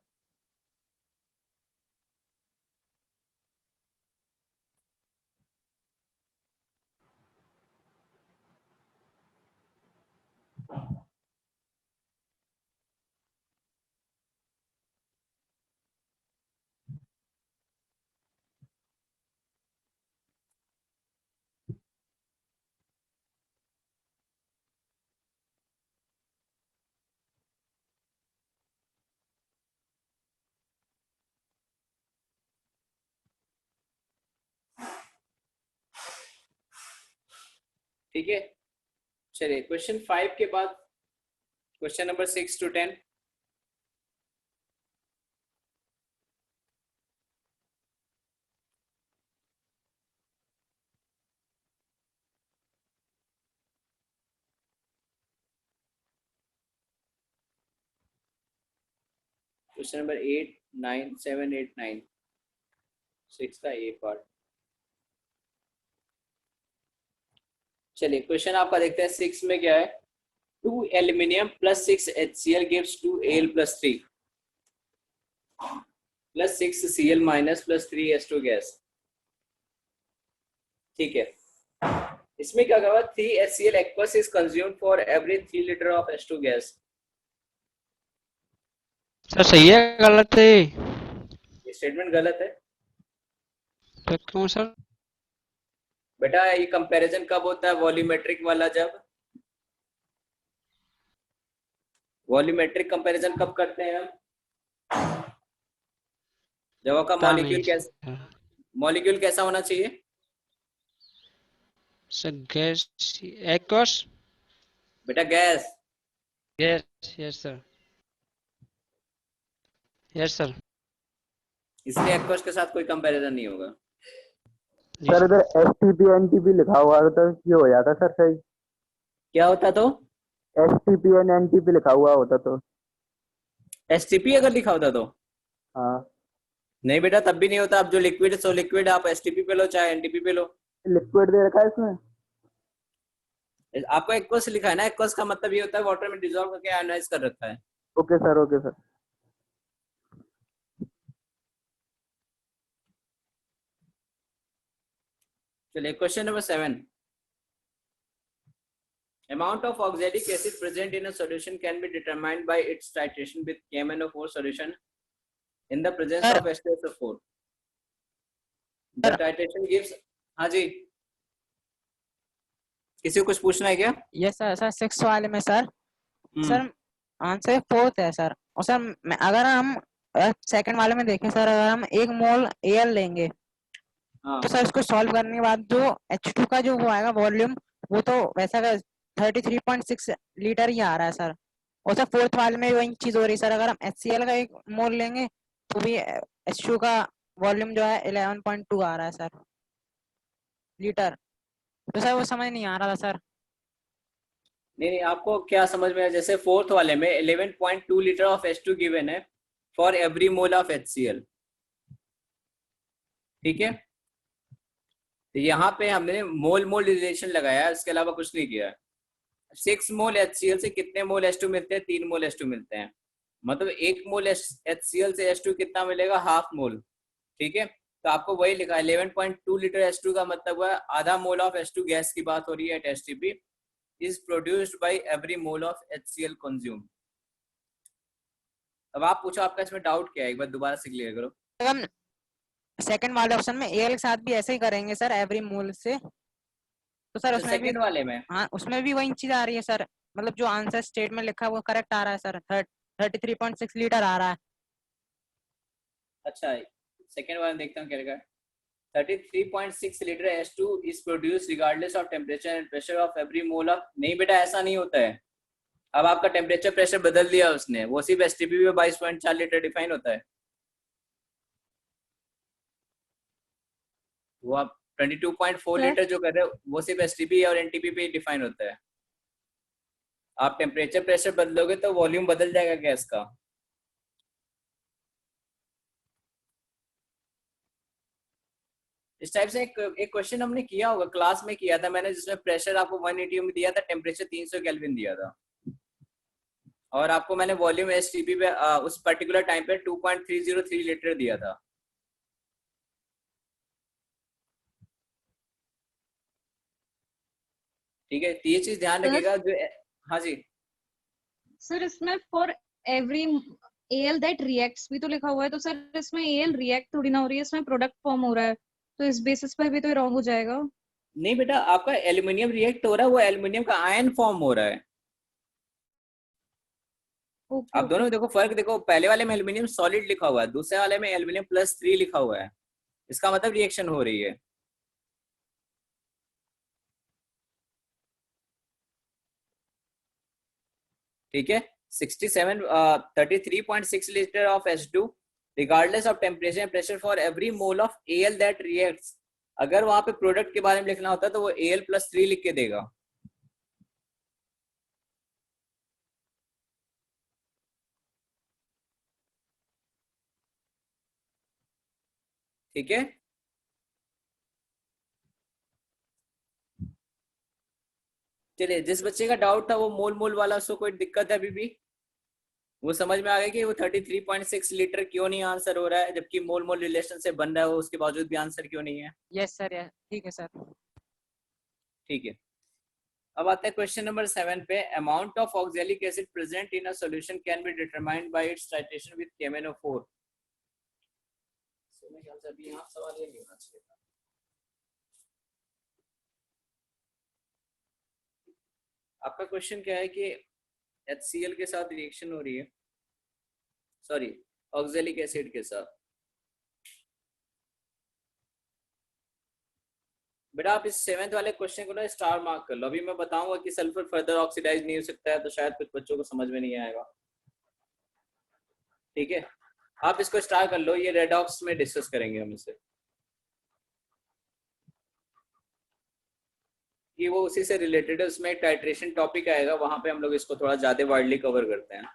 ठीक है, चलिए क्वेश्चन 5 के बाद question number 6 to 10। Question number 8, 9, 7, 8, 9। 6 का ए पार्ट। चलिए क्वेश्चन आपका देखते हैं। 6 में क्या है, 2 aluminium plus 6 HCl gives 2 Al plus 3 plus 6 Cl minus plus 3 H2 gas. ठीक है, इसमें क्या होगा, 3 HCl aqueous is consumed for every 3 liter of H2 gas. Sir सही है गलत है? ये स्टेटमेंट गलत है तो क्यों सर? बेटा। ये कंपैरिजन कब होता है वॉल्यूमेट्रिक वाला, जब वॉल्यूमेट्रिक कंपैरिजन कब करते हैं हम, जब आपका पता मॉलिक्यूल नहीं कैसा, मॉलिक्यूल कैसा होना चाहिए। सर। Gas aqueous. बेटा gas, yes yes sir, yes sir. इसलिए एक्वस के साथ कोई कंपैरिजन नहीं होगा। सर इधर STP NTP लिखा हुआ है तो ये हो जाता सर सही। क्या होता तो, STP NTP लिखा हुआ होता तो। STP अगर लिखा होता तो, हाँ नहीं बेटा तब भी नहीं होता। अब जो लिक्विड सो लिक्विड, आप STP पे लो चाहे NTP पे लो। लिक्विड दे रखा है इसमें। आपको एक्वस लिखा है ना, एक्वस का मतलब ये होता है वाटर में डिसॉल्व करके आयोनाइज कर रखा है। Okay sir, okay sir. चलिए question number 7। Amount of oxalic acid present in a solution can be determined by its titration with KMnO4 solution in the presence of H2SO4. The titration gives, हाँ जी, किसी को कुछ पूछना है क्या? Yes sir. Sir 6 वाले में सर सर आंसर 4th है सर। और सर अगर हम सेकंड वाले में देखें सर, अगर हम 1 मोल एल लेंगे तो सर इसको सॉल्व करने के बाद जो H2 का जो वो आएगा वॉल्यूम, वो तो वैसा 33.6 लीटर ही आ रहा है सर। और सर 4th वाले में वही चीज हो रही है सर, अगर हम HCl का 1 मोल लेंगे तो भी H2 का वॉल्यूम जो है 11.2 आ रहा है सर लीटर। तो सर वो समझ नहीं आ रहा था सर। नहीं, आपको क्या समझ में आया? जैसे 4th वाले में 11.2 लीटर ऑफ H2 गिवन है for every mole of HCl। ठीक है, तो यहाँ पे हमने मोल मोल रिलेशन लगाया है, इसके अलावा कुछ नहीं किया है। 6 मोल HCl से कितने मोल H2 मिलते हैं? 3 मोल H2 मिलते हैं। मतलब 1 मोल HCl से H2 कितना मिलेगा? Half mole. ठीक है, तो आपको वही लिखा है 11.2 लीटर H2 का मतलब है आधा मोल ऑफ H2 गैस की बात हो रही है। At STP is produced by every mole of HCl consumed। अब आप पूछो, आपका इसमें डाउट क्या है? एक बार दोबारा से क्लियर करो। हम सेकंड वाले ऑप्शन में एल के साथ भी ऐसे ही करेंगे सर, एवरी मोल से, तो सर उसमें भी सेकंड वाले में, हाँ उसमें भी वही चीज आ रही है सर। मतलब जो आंसर स्टेटमेंट लिखा है वो करेक्ट आ रहा है सर, 33.6 लीटर आ रहा है। अच्छा सेकंड वाले देखता हूँ क्या लिखा है। 33.6 litre H2 is produced regardless of temperature and pressure of every mole of। नहीं बेटा ऐसा नहीं होता है। अब आपका टेम्परेचर प्रेशर बदल दिया उसने, वो सिर्फ STP में 22.4 लीटर डिफाइन होता है। वो आप 22.4 लीटर जो कर रहे हो वो सिर्फ STP और NTP पे डिफाइन होता है। आप टेम्परेचर प्रेशर बदलोगे तो वॉल्यूम बदल जाएगा गैस का। इस टाइप से एक क्वेश्चन हमने किया होगा, क्लास में किया था मैंने, जिसमें प्रेशर आपको 180 में दिया था, टेम्परेचर 300 केल्विन दिया था, और आपको मैंने वॉल्यूम STP पे उस पर्टिकुलर टाइम पे 2.303 लीटर दिया था। ठीक है, तो ये चीज ध्यान रखिएगा जो, हाँ जी सर इसमें for every L that reacts भी तो लिखा हुआ है, तो सर इसमें एल रिएक्ट थोड़ी ना हो रही है, इसमें प्रोडक्ट फॉर्म हो रहा है, तो इस बेसिस पर भी तो रॉन्ग हो जाएगा। नहीं बेटा, आपका एल्यूमिनियम रिएक्ट हो रहा है, वो एल्यूमिनियम का आयन फॉर्म हो रहा है। आप दोनों में देखो फर्क, देखो पहले वाले में एल्यूमिनियम सॉलिड लिखा हुआ है, दूसरे वाले में एल्यूमिनियम +3 लिखा हुआ है, इसका मतलब रिएक्शन हो रही है। ठीक है, 33.6 litre of H2 regardless of temperature and pressure for every mole of Al that reacts। अगर वहां पे प्रोडक्ट के बारे में लिखना होता तो वो Al+3 लिख के देगा। ठीक है, चलिए, जिस बच्चे का डाउट था वो मोल मोल वाला, उसको कोई दिक्कत है अभी भी? वो समझ में आ गया कि वो 33.6 लीटर क्यों नहीं आंसर हो रहा है, जबकि मोल मोल रिलेशन से बन रहा है वो, उसके बावजूद भी आंसर क्यों नहीं है? यस सर, यस ठीक है सर। ठीक है, अब आता है क्वेश्चन नंबर 7 पे। Amount of oxalic acid present in a solution can be determined by it's titration with KMnO4। मेरे ख्याल से अभी यहाँ सवाल ये नहीं होना चाहिए था। आपका क्वेश्चन क्या है कि HCl के साथ रिएक्शन हो रही है, सॉरी ऑक्सैलिक एसिड के साथ। बेटा आप इस 7th वाले क्वेश्चन को ना स्टार मार्क कर लो। अभी मैं बताऊंगा कि सल्फर फर्दर ऑक्सीडाइज नहीं हो सकता है, तो शायद कुछ बच्चों को समझ में नहीं आएगा। ठीक है, आप इसको स्टार कर लो, ये रेडॉक्स में डिस्कस करेंगे हम इसे, कि वो उसी से रिलेटेड है, उसमें एक टाइट्रेशन टॉपिक आएगा, वहां पे हम लोग इसको थोड़ा ज्यादा वाइडली कवर करते हैं।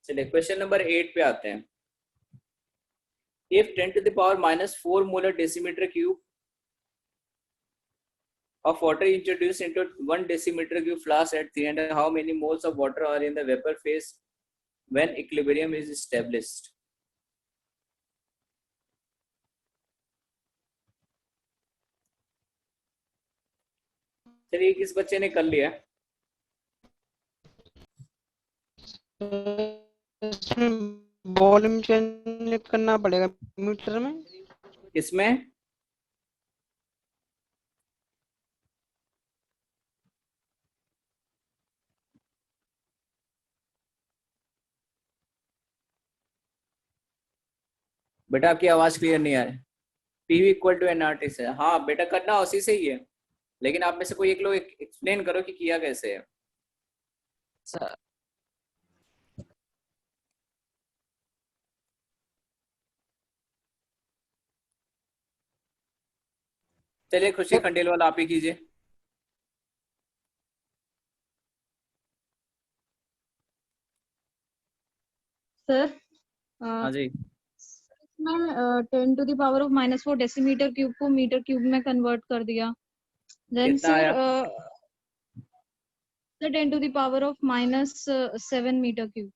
चलिए क्वेश्चन नंबर 8 पे आते हैं। If 10 to the power -4 molar decimeter cube of water introduced into 1 decimeter cube flask at 300, how many moles of water are in the vapor phase when equilibrium is established? चलिए किस बच्चे ने कर लिया? इसमें वॉल्यूम चेंज करना पड़ेगा metre में। किसमें? बेटा आपकी आवाज क्लियर नहीं आ रही। PV इक्वल टू NRT से, हाँ बेटा करना उसी से ही है, लेकिन आप में से कोई एक लोग एक्सप्लेन करो कि किया कैसे है। सर चलिए खुशी खंडेलवाल आप ही कीजिए। सर हाँ जी, मैं 10 to the power of -4 decimetre cube को मीटर क्यूब में कन्वर्ट कर दिया। देन कितना आया? Sir 10 to the power of -7 metre cube.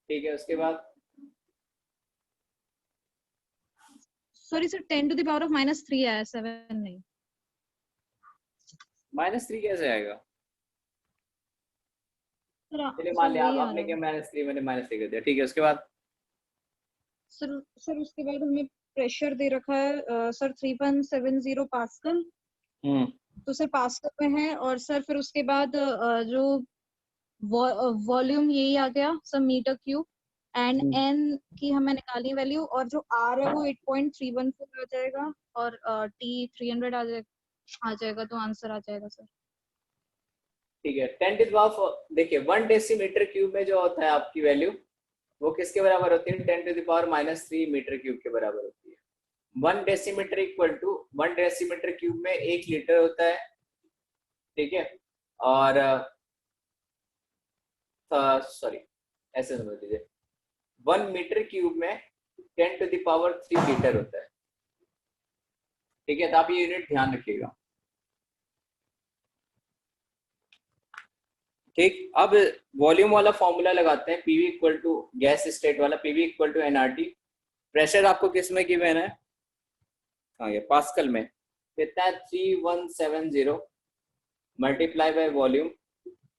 ठीक है, उसके बाद? Sorry sir 10 to the power of -3 आया, 7 नहीं। -3 कैसे आएगा? चलिए सर मान लिया वही आ आपने रहा क्या है। -3, मैंने -3 कर दिया। ठीक है, उसके बाद? सर उसके बाद हमें प्रेशर दे रखा है सर 3.70 पास्कल। तो सर पास्कल में है, और सर फिर उसके बाद जो वॉल्यूम यही आ गया sir metre cube, and N की हमें निकालनी वैल्यू, और जो आर है वो 8.314 आ जाएगा, और टी 300 आ जाएगा, तो आंसर आ जाएगा सर। ठीक है, 10 टू द पावर, देखिए 1 डेसीमीटर क्यूब में जो होता है आपकी वैल्यू, वो किसके बराबर होती है? 10 to the power -3 metre cube के बराबर होती है। 1 decimetre equal to 1 decimetre cube में 1 लीटर होता है। ठीक है, और सॉरी ऐसे समझ लीजिए, 1 मीटर क्यूब में 10 टू द पावर 3 लीटर होता है। ठीक है, तो आप ये यूनिट ध्यान रखिएगा। ठीक, अब वॉल्यूम वाला फॉर्मूला लगाते हैं, PV equal to gas state वाला, PV equal to NRT। Pressure आपको किस में गिवन है? हाँ ये पास्कल में कितना है? 3170 मल्टीप्लाई बाय वॉल्यूम।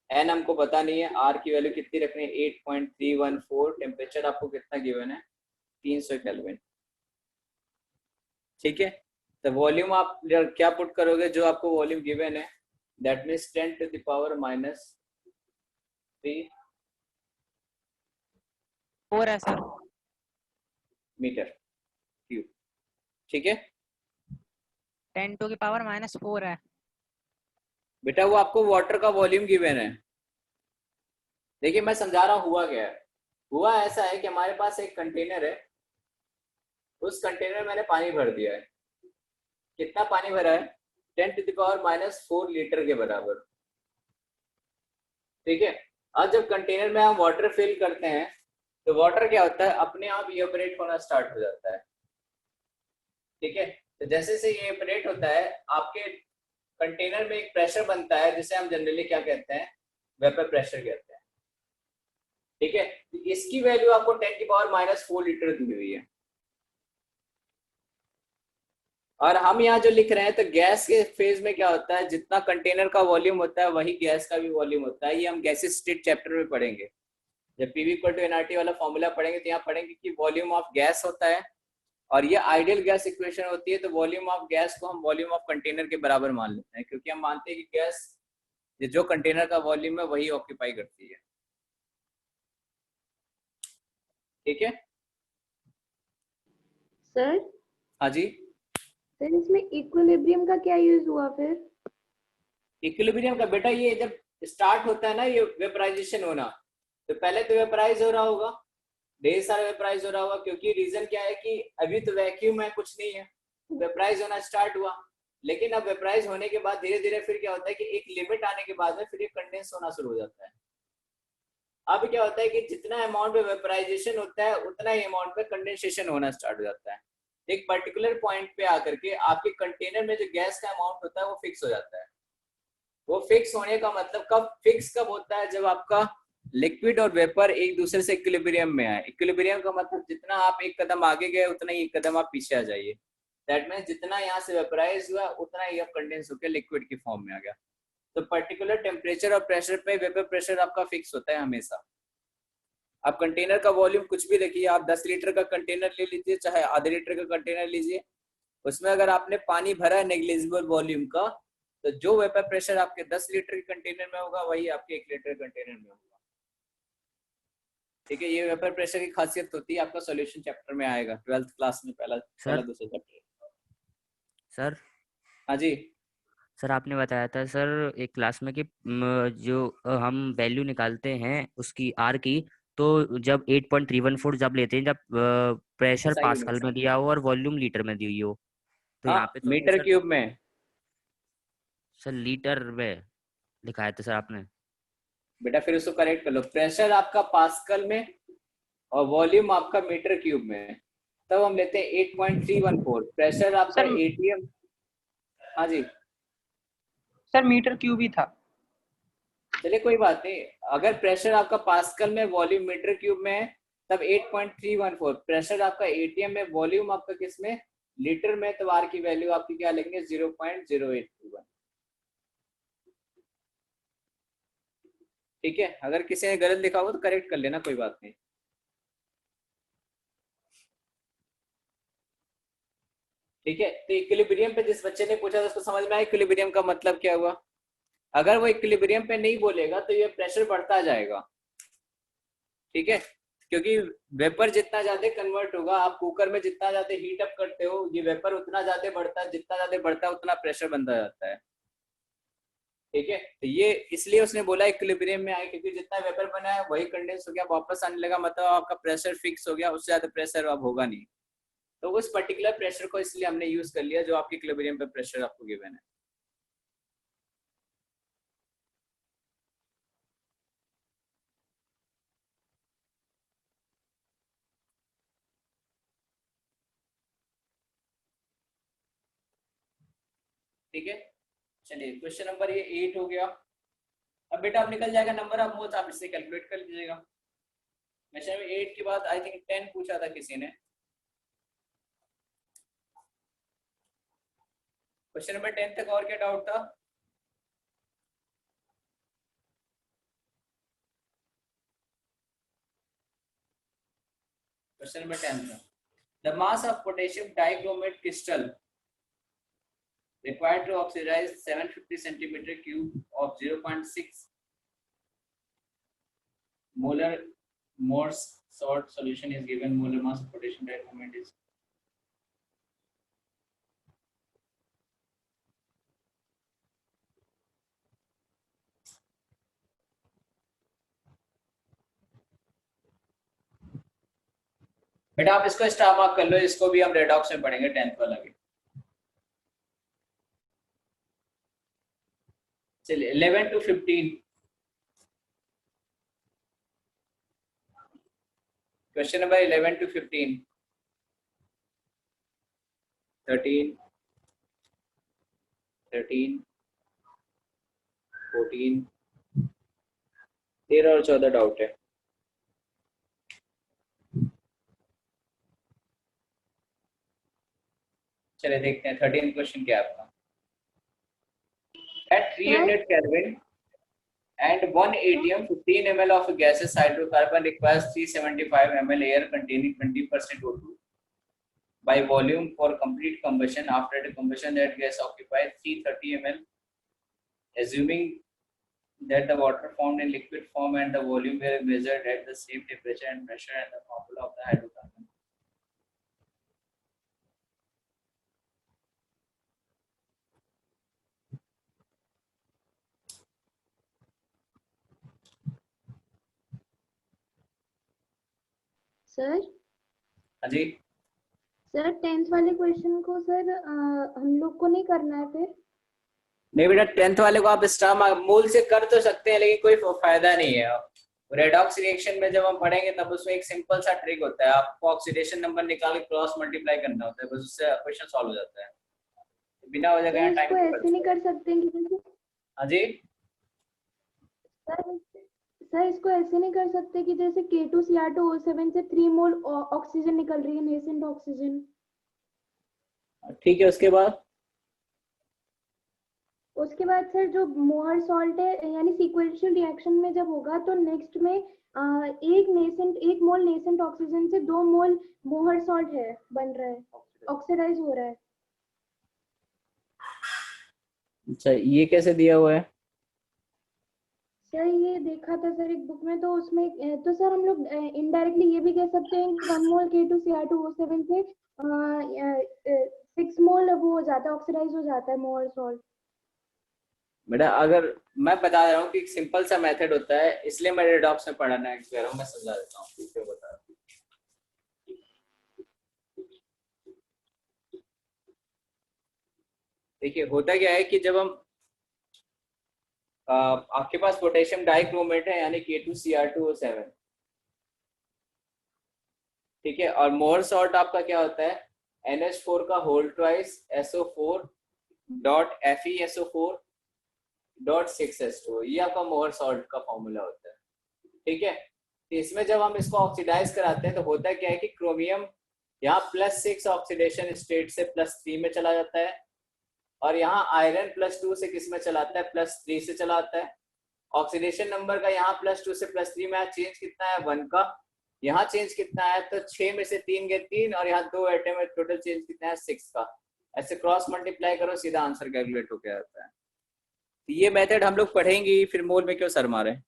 एन हमको पता नहीं है, आर की वैल्यू कितनी रखनी है? 8.314। टेम्परेचर आपको कितना गिवन है? 300 केल्विन। ठीक है, तो वॉल्यूम आप क्या पुट करोगे? जो आपको वॉल्यूम गिवन है, that means 10 to the power -3 4 है सर। Metre cube. ठीक है, 10 to the power -4 है। बेटा वो आपको वाटर का वॉल्यूम गिवन है। देखिए मैं समझा रहा हूँ हुआ क्या है। हुआ ऐसा है कि हमारे पास एक कंटेनर है, उस कंटेनर में मैंने पानी भर दिया है। कितना पानी भरा है? 10 टू द पावर -4 लीटर के बराबर। ठीक है, अब जब कंटेनर में हम वाटर फिल करते हैं, तो वाटर क्या होता है? अपने आप इवेपोरेट होना स्टार्ट हो जाता है। ठीक है, तो जैसे से ये इवेपोरेट होता है, आपके कंटेनर में एक प्रेशर बनता है जिसे हम जनरली क्या कहते हैं, वेपर प्रेशर कहते हैं। ठीक है, इसकी वैल्यू आपको 10⁻⁴ लीटर दी हुई है। और हम यहाँ जो लिख रहे हैं तो गैस के फेज में क्या होता है, जितना कंटेनर का वॉल्यूम होता है वही गैस का भी वॉल्यूम होता है। ये हम गैसेस स्टेट चैप्टर में पढ़ेंगे, जब PV = nRT वाला फॉर्मूला पढ़ेंगे तो यहाँ पढ़ेंगे कि वॉल्यूम ऑफ गैस होता है और ये आइडियल गैस इक्वेशन होती है। तो वॉल्यूम ऑफ गैस को हम वॉल्यूम ऑफ कंटेनर के बराबर मान लेते हैं, क्योंकि हम मानते हैं कि गैस जो कंटेनर का वॉल्यूम है वही ऑक्यूपाई करती है। ठीक है सर। हाँ जी सर इसमें इक्विलिब्रियम का क्या यूज हुआ फिर? इक्विलिब्रियम का बेटा, ये जब स्टार्ट होता है ना ये वेपराइजेशन होना, तो पहले तो वेपराइज हो रहा होगा, ढेर सारा वेपराइज हो रहा होगा, क्योंकि रीजन क्या है कि अभी तो वैक्यूम है, कुछ नहीं है, वेपराइज होना स्टार्ट हुआ। लेकिन अब वेपराइज होने के बाद धीरे धीरे फिर क्या होता है कि एक लिमिट आने के बाद में फिर ये कंडेंस होना शुरू हो जाता है। अब क्या होता है कि जितना अमाउंट में वेपराइजेशन होता है उतना ही अमाउंट में कंडेंसेशन होना स्टार्ट हो जाता है। एक पर्टिकुलर पॉइंट पे आकर के आपके कंटेनर में जो गैस का अमाउंट होता है वो फिक्स हो जाता है। वो फिक्स होने का मतलब कब होता है, जब आपका लिक्विड और वेपर एक दूसरे से इक्विलिब्रियम में आए। इक्विलिब्रियम का मतलब जितना आप एक कदम आगे गए उतना ही एक कदम आप पीछे आ जाइए। दैट मीन्स जितना यहाँ से वेपराइज हुआ उतना ही अब कंडेंस होकर लिक्विड की फॉर्म में आ गया। तो पर्टिकुलर टेम्परेचर और प्रेशर पे वेपर प्रेशर आपका फिक्स होता है हमेशा। आप कंटेनर का वॉल्यूम कुछ भी रखिए, आप 10 लीटर का कंटेनर ले लीजिए चाहे आधे लीटर का कंटेनर लीजिए, उसमें अगर आपने पानी भरा है नेग्लिजिबल वॉल्यूम का, तो जो वेपर प्रेशर आपके 10 लीटर के कंटेनर में होगा वही आपके 1 लीटर कंटेनर में होगा। ठीक है, ये वेपर प्रेशर की खासियत होती है, आपका सॉल्यूशन चैप्टर में आएगा 12th क्लास में, पहला दूसरा चैप्टर। सर हाँ जी सर, आपने बताया था सर एक क्लास में कि जो हम वैल्यू निकालते हैं उसकी आर की, तो जब 8.314 जब लेते हैं, जब प्रेशर SI पास्कल यूनिट्स, में दिया हो और वॉल्यूम लीटर में दी हो, तो हाँ यहाँ पे तो मीटर सर क्यूब में। सर लीटर में दिखाया था सर आपने। बेटा फिर उसको करेक्ट कर लो, प्रेशर आपका पास्कल में और वॉल्यूम आपका मीटर क्यूब में, तब हम लेते हैं 8.314। प्रेशर आपका सर ATM, हाँ जी सर मीटर क्यूब ही था। चलिए कोई बात नहीं, अगर प्रेशर आपका पास्कल में वॉल्यूम मीटर क्यूब में है तब 8.314। प्रेशर आपका ATM में, वॉल्यूम आपका किस में, लीटर में, तो आर की वैल्यू आपकी क्या लेंगे 0.0821। ठीक है, अगर किसी ने गलत लिखा हो तो करेक्ट कर लेना, कोई बात नहीं। ठीक है, तो इक्विलिब्रियम पे जिस बच्चे ने पूछा था उसको समझ में आया इक्विलिब्रियम का मतलब क्या हुआ। अगर वो इक्विलिब्रियम पे नहीं बोलेगा तो ये प्रेशर बढ़ता जाएगा। ठीक है, क्योंकि वेपर जितना ज्यादा कन्वर्ट होगा, आप कुकर में जितना ज्यादा हीट अप करते हो ये वेपर उतना ज्यादा बढ़ता है, जितना ज्यादा बढ़ता है उतना प्रेशर बनता जाता है। ठीक है, तो ये इसलिए उसने बोला इक्विलिब्रियम में आए, क्योंकि जितना वेपर बना है वही कंडेंस हो गया, वापस आने लगा, मतलब आपका प्रेशर फिक्स हो गया, उससे ज्यादा प्रेशर अब होगा नहीं। तो उस पर्टिकुलर प्रेशर को इसलिए हमने यूज कर लिया जो आपके इक्विलिब्रियम पे प्रेशर आपको गिवन है। ठीक है, चलिए क्वेश्चन नंबर ये 8 हो गया। अब बेटा आप निकल जाएगा नंबर ऑफ मोल्स, आप इससे कैलकुलेट कर लीजिएगा। क्वेश्चन नंबर 8 के बाद आई थिंक 10 पूछा था किसी ने। क्वेश्चन नंबर 10 तक और क्या डाउट था? क्वेश्चन नंबर 10 था, the mass of potassium dichromate crystal required to oxidize 750 centimeter cube of 0.6 molar Morse salt solution is given. Molar mass of potassium dichromate is बेटा आप इसको स्टार मार्क कर लो, इसको भी हम रेडॉक्स में पढ़ेंगे 10th वाला भी। चलिए 11 to 15, क्वेश्चन नंबर 11 to 15, 13, 13, 14, 13 और 14 डाउट है। चलिए देखते हैं 13 क्वेश्चन क्या है आपका। At 300 Kelvin and 1 atm 15 ml of gaseous hydrocarbon requires 375 ml air containing 20% O2 by volume for complete combustion. After the combustion, that gas occupies 330 ml. Assuming that the water formed in liquid form and the volume were measured at the same temperature and pressure, and the formula of the hydrocarbon. Sir हाँ जी, sir 10th वाले question को sir हम लोग को नहीं करना है फिर? नहीं बेटा, 10th वाले को आप स्टार मूल से कर तो सकते हैं, लेकिन कोई फायदा नहीं है। रेडॉक्स रिएक्शन में जब हम पढ़ेंगे तब उसमें एक सिंपल सा ट्रिक होता है, आपको ऑक्सीडेशन नंबर निकाल के क्रॉस मल्टीप्लाई करना होता है, बस उससे क्वेश्चन सॉल्व हो जाता है। बिना वजह का इसको टाइम ऐसे नहीं कर सकते हैं कि जैसे हाँ जी सर इसको ऐसे नहीं कर सकते कि जैसे K2Cr2O7 से 3 मोल ऑक्सीजन निकल रही है, नेसेंट ऑक्सीजन। ठीक है, उसके बाद सर जो मोहर सॉल्ट है, यानी सीक्वेंशियल रिएक्शन में जब होगा तो नेक्स्ट में एक मोल नेसेंट ऑक्सीजन से 2 मोल मोहर सॉल्ट है बन रहा है, ऑक्सीडाइज हो रहा है। अच्छा, ये कैसे दिया हुआ है? सर ये देखा था सर एक बुक में, तो उसमें तो सर हम लोग इनडायरेक्टली ये भी कह सकते हैं कि 1 मोल K2Cr2O7 से 6 मोल वो हो जाता है, ऑक्सीडाइज हो जाता है मोहर सॉल्ट। बेटा अगर मैं बता रहा हूँ कि एक सिंपल सा मेथड होता है, इसलिए मैं रेडॉक्स में पढ़ाना कह रहा हूँ, मैं समझा देता हूँ, ठीक है बता रहा हूँ। देखिए होता क्या है कि जब हम आपके पास पोटेशियम डाइक्रोमेट है यानी K2Cr2O7, ठीक है, और मोहर सॉल्ट आपका क्या होता है, NH4 का whole twice SO4 dot FeSO4 dot 6H2O, ये आपका मोहर सॉल्ट का फॉर्मूला होता है। ठीक है, तो इसमें जब हम इसको ऑक्सीडाइज कराते हैं तो होता क्या है कि क्रोमियम यहाँ +6 ऑक्सीडेशन स्टेट से +3 में चला जाता है, और यहाँ आयरन +2 से किस में चलाता है, +3 से चलाता है। ऑक्सीडेशन नंबर का यहाँ +2 से +3 में चेंज कितना है, 1 का, यहाँ चेंज कितना है, तो 6 में से 3 गए 3, और यहाँ 2 एटम में टोटल चेंज कितना है, 6 का। ऐसे क्रॉस मल्टीप्लाई करो, सीधा आंसर कैलकुलेट होकर आता है। तो ये मेथड हम लोग पढ़ेंगे, फिर मोल में क्यों सर मारे।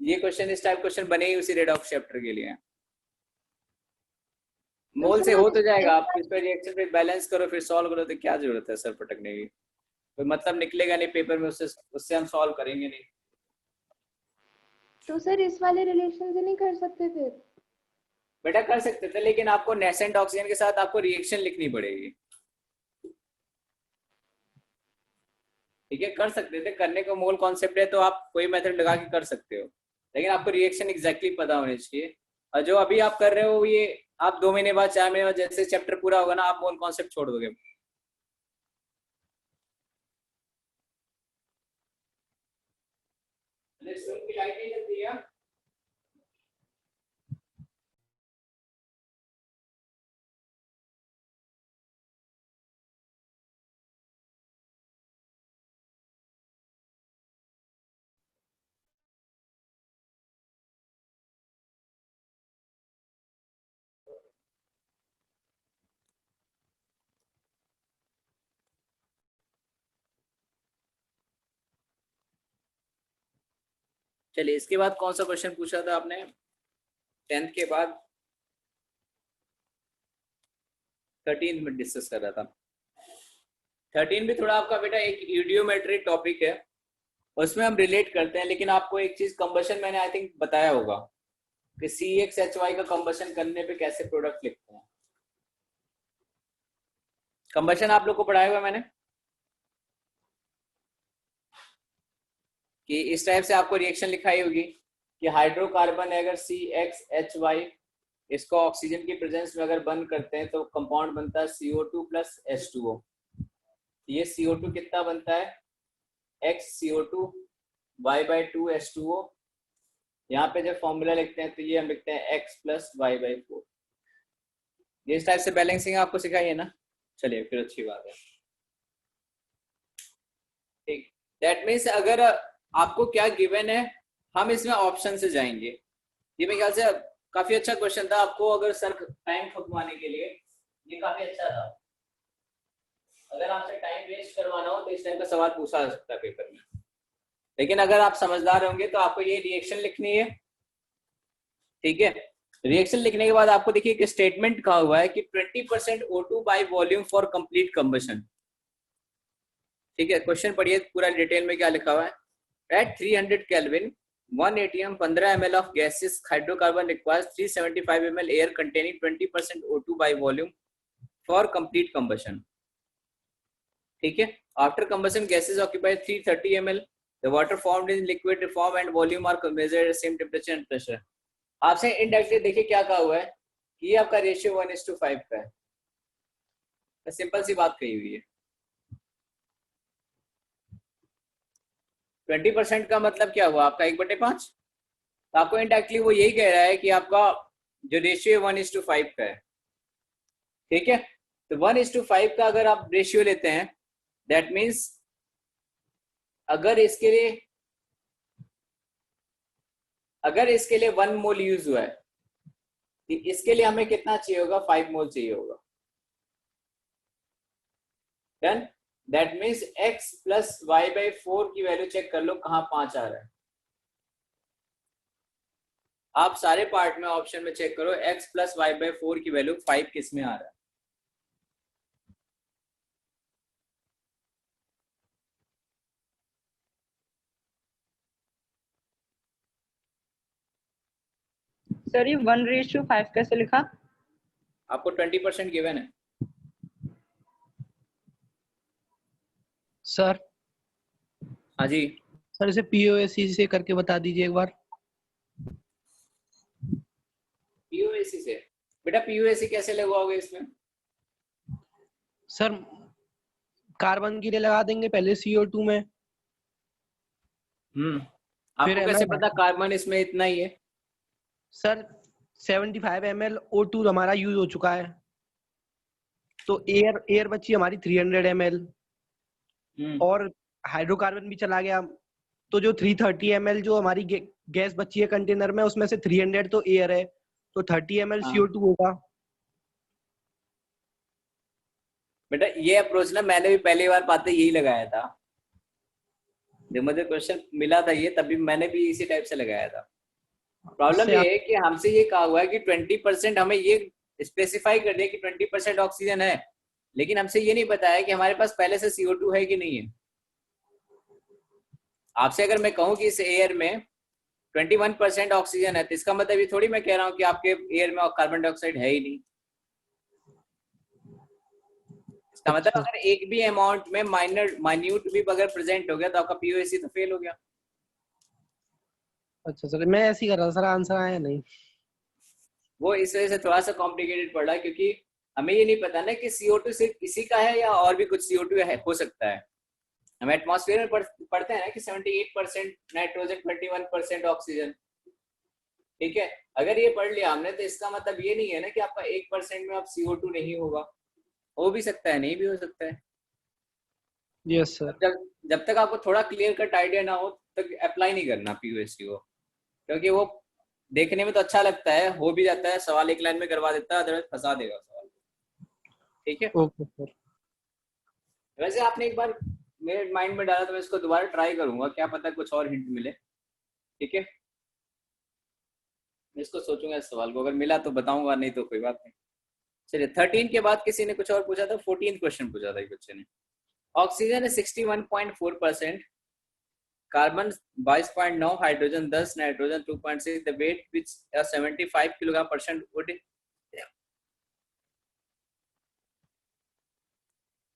ये क्वेश्चन, इस टाइप क्वेश्चन बने ही उसी रेडॉक्स चैप्टर के लिए। मोल से हो तो जाएगा, आप इस पर रिएक्शन पे बैलेंस करो फिर सॉल्व करो, तो क्या जरूरत है सर पटकने की, कोई मतलब निकलेगा नहीं पेपर में, उससे हम सॉल्व करेंगे नहीं। तो सर इस वाले रिलेशन से नहीं कर सकते फिर? बेटा कर सकते थे, लेकिन आपको नेसेंट ऑक्सीजन के साथ आपको रिएक्शन लिखनी पड़ेगी। ठीक है, कर सकते थे, करने को मोल कॉन्सेप्ट है तो आप कोई मेथड लगा के कर सकते हो, लेकिन आपको रिएक्शन एग्जैक्टली पता होनी चाहिए। और जो अभी आप कर रहे हो ये आप 2 महीने बाद 4 महीने बाद जैसे चैप्टर पूरा होगा ना, आप मोल कॉन्सेप्ट छोड़ दोगे। चलिए, इसके बाद कौन सा क्वेश्चन पूछा था आपने 10th के बाद? 13 में डिस्कस कर रहा था। 13 भी थोड़ा आपका बेटा एक ईडियोमेट्रिक टॉपिक है, उसमें हम रिलेट करते हैं, लेकिन आपको एक चीज कंबशन मैंने आई थिंक बताया होगा कि CXHY का कंबशन करने पे कैसे प्रोडक्ट लिखते हैं। कंबशन आप लोग को पढ़ाया हुआ मैंने कि इस टाइप से आपको रिएक्शन लिखाई होगी कि हाइड्रोकार्बन अगर CXHY इसको ऑक्सीजन की प्रेजेंस में अगर बंद करते हैं तो कंपाउंड बनता है CO2 + H2O। ये CO2 कितना बनता है, x CO2 y/2 H2O। यहाँ पे जब फॉर्मूला लिखते हैं तो ये हम लिखते हैं x + y/4। ये इस टाइप से बैलेंसिंग आपको सिखाई है ना, चलिए फिर अच्छी बात है। ठीक, दैट मीन्स अगर आपको क्या गिवन है, हम इसमें ऑप्शन से जाएंगे। ये मेरे ख्याल से काफी अच्छा क्वेश्चन था आपको, अगर सर टाइम खपवाने के लिए ये काफी अच्छा था। अगर आपसे टाइम वेस्ट करवाना हो तो इस टाइप का सवाल पूछा जा सकता है पेपर में, लेकिन अगर आप समझदार होंगे तो आपको ये रिएक्शन लिखनी है। ठीक है, रिएक्शन लिखने के बाद आपको देखिए कि स्टेटमेंट कहा हुआ है कि 20% O2 by volume for complete combustion. ठीक है, क्वेश्चन पढ़िए पूरा डिटेल में क्या लिखा हुआ है। At 300 kelvin 1 atm 15 ml of gaseous hydrocarbon requires 375 ml air containing 20% O2 by volume for complete combustion. ठीक है, after combustion gases occupy 330 ml. The water formed in liquid form and volume are measured at same temperature and pressure. आपसे indirectly देखिए क्या कहा हुआ है कि ये आपका रेशियो 1:5 का है। सिंपल सी बात कही हुई है। 20% का मतलब क्या हुआ आपका 1/5। तो आपको इनडायरेक्टली वो यही कह रहा है कि आपका जो रेशियो 1:5 का है। ठीक है, तो 1:5 का अगर आप रेशियो लेते हैं, दैट मीन्स अगर इसके लिए 1 मोल यूज हुआ है, इसके लिए हमें कितना चाहिए होगा, 5 मोल चाहिए होगा। Done, that means x + y/4 की वैल्यू चेक कर लो कहाँ 5 आ रहा है। आप सारे पार्ट में ऑप्शन में चेक करो x + y/4 की वैल्यू 5 किस में आ रहा है। सर ये 1:5 कैसे लिखा? आपको 20% गिवन है सर। हाँ जी सर इसे POSC से करके बता दीजिए एक बार। POSC से बेटा, POSC कैसे लगवाओगे इसमें? सर कार्बन के लिए लगा देंगे पहले CO2 में। आपको कैसे पता कार्बन इसमें इतना ही है? सर 75 ml O2 हमारा यूज हो चुका है, तो एयर बची हमारी 300 ml और हाइड्रोकार्बन भी चला गया, तो जो 330 ml जो हमारी गैस बची है कंटेनर में, उसमें से 300 तो एयर है, तो 30 ml CO2 होगा। बेटा ये अप्रोच ना मैंने भी पहली बार पाते यही लगाया था, जब मुझे क्वेश्चन मिला था ये, तभी मैंने भी इसी टाइप से लगाया था। प्रॉब्लम ये है कि हमसे ये कहा हुआ है कि 20% हमें ये स्पेसिफाई कर दिया कि 20% ऑक्सीजन है, लेकिन हमसे ये नहीं बताया कि हमारे पास पहले से CO2 है कि नहीं है। आपसे अगर मैं कहूँ कि इस एयर में 21% ऑक्सीजन है, तो इसका मतलब ये थोड़ी मैं कह रहा हूँ कि आपके एयर में कार्बन डाइऑक्साइड है ही नहीं। इसका मतलब अगर एक भी अमाउंट में माइन्यूट भी अगर प्रेजेंट हो गया तो आपका POSC तो फेल हो गया। अच्छा सर, मैं ऐसे ही कर रहा था सर, आंसर आया नहीं। वो इस वजह से थोड़ा सा कॉम्प्लिकेटेड पड़ रहा है, क्योंकि हमें ये नहीं पता ना कि CO2 सिर्फ इसी का है या और भी कुछ CO2 है, हो सकता है। हम एटमॉस्फेयर में पढ़ते हैं ना कि 78% नाइट्रोजन, 21% ऑक्सीजन। ठीक है, अगर ये पढ़ लिया हमने तो इसका मतलब ये नहीं है ना कि आपका 1% में आप CO2 नहीं होगा, हो भी सकता है, नहीं भी हो सकता है। Yes sir. जब तक आपको थोड़ा क्लियर कट आइडिया ना हो तक अप्लाई नहीं करना POSC को, क्योंकि वो देखने में तो अच्छा लगता है, हो भी जाता है, सवाल एक लाइन में करवा देता है, अदरवाइज फंसा देगा सवाल। ठीक है, ओके सर। वैसे आपने एक बार मेरे माइंड में डाला तो मैं इसको दोबारा ट्राई करूंगा, क्या पता कुछ और हिंट मिले। ठीक है, मैं इसको सोचूंगा इस सवाल को, अगर मिला तो बताऊंगा, नहीं तो कोई बात नहीं। चलिए 13 के बाद किसी ने कुछ और पूछा था, 14 क्वेश्चन पूछा था एक बच्चे ने। ऑक्सीजन है 61.4%, carbon 22.9, hydrogen 10, nitrogen 2.6, the weight which 75 kg/% wood.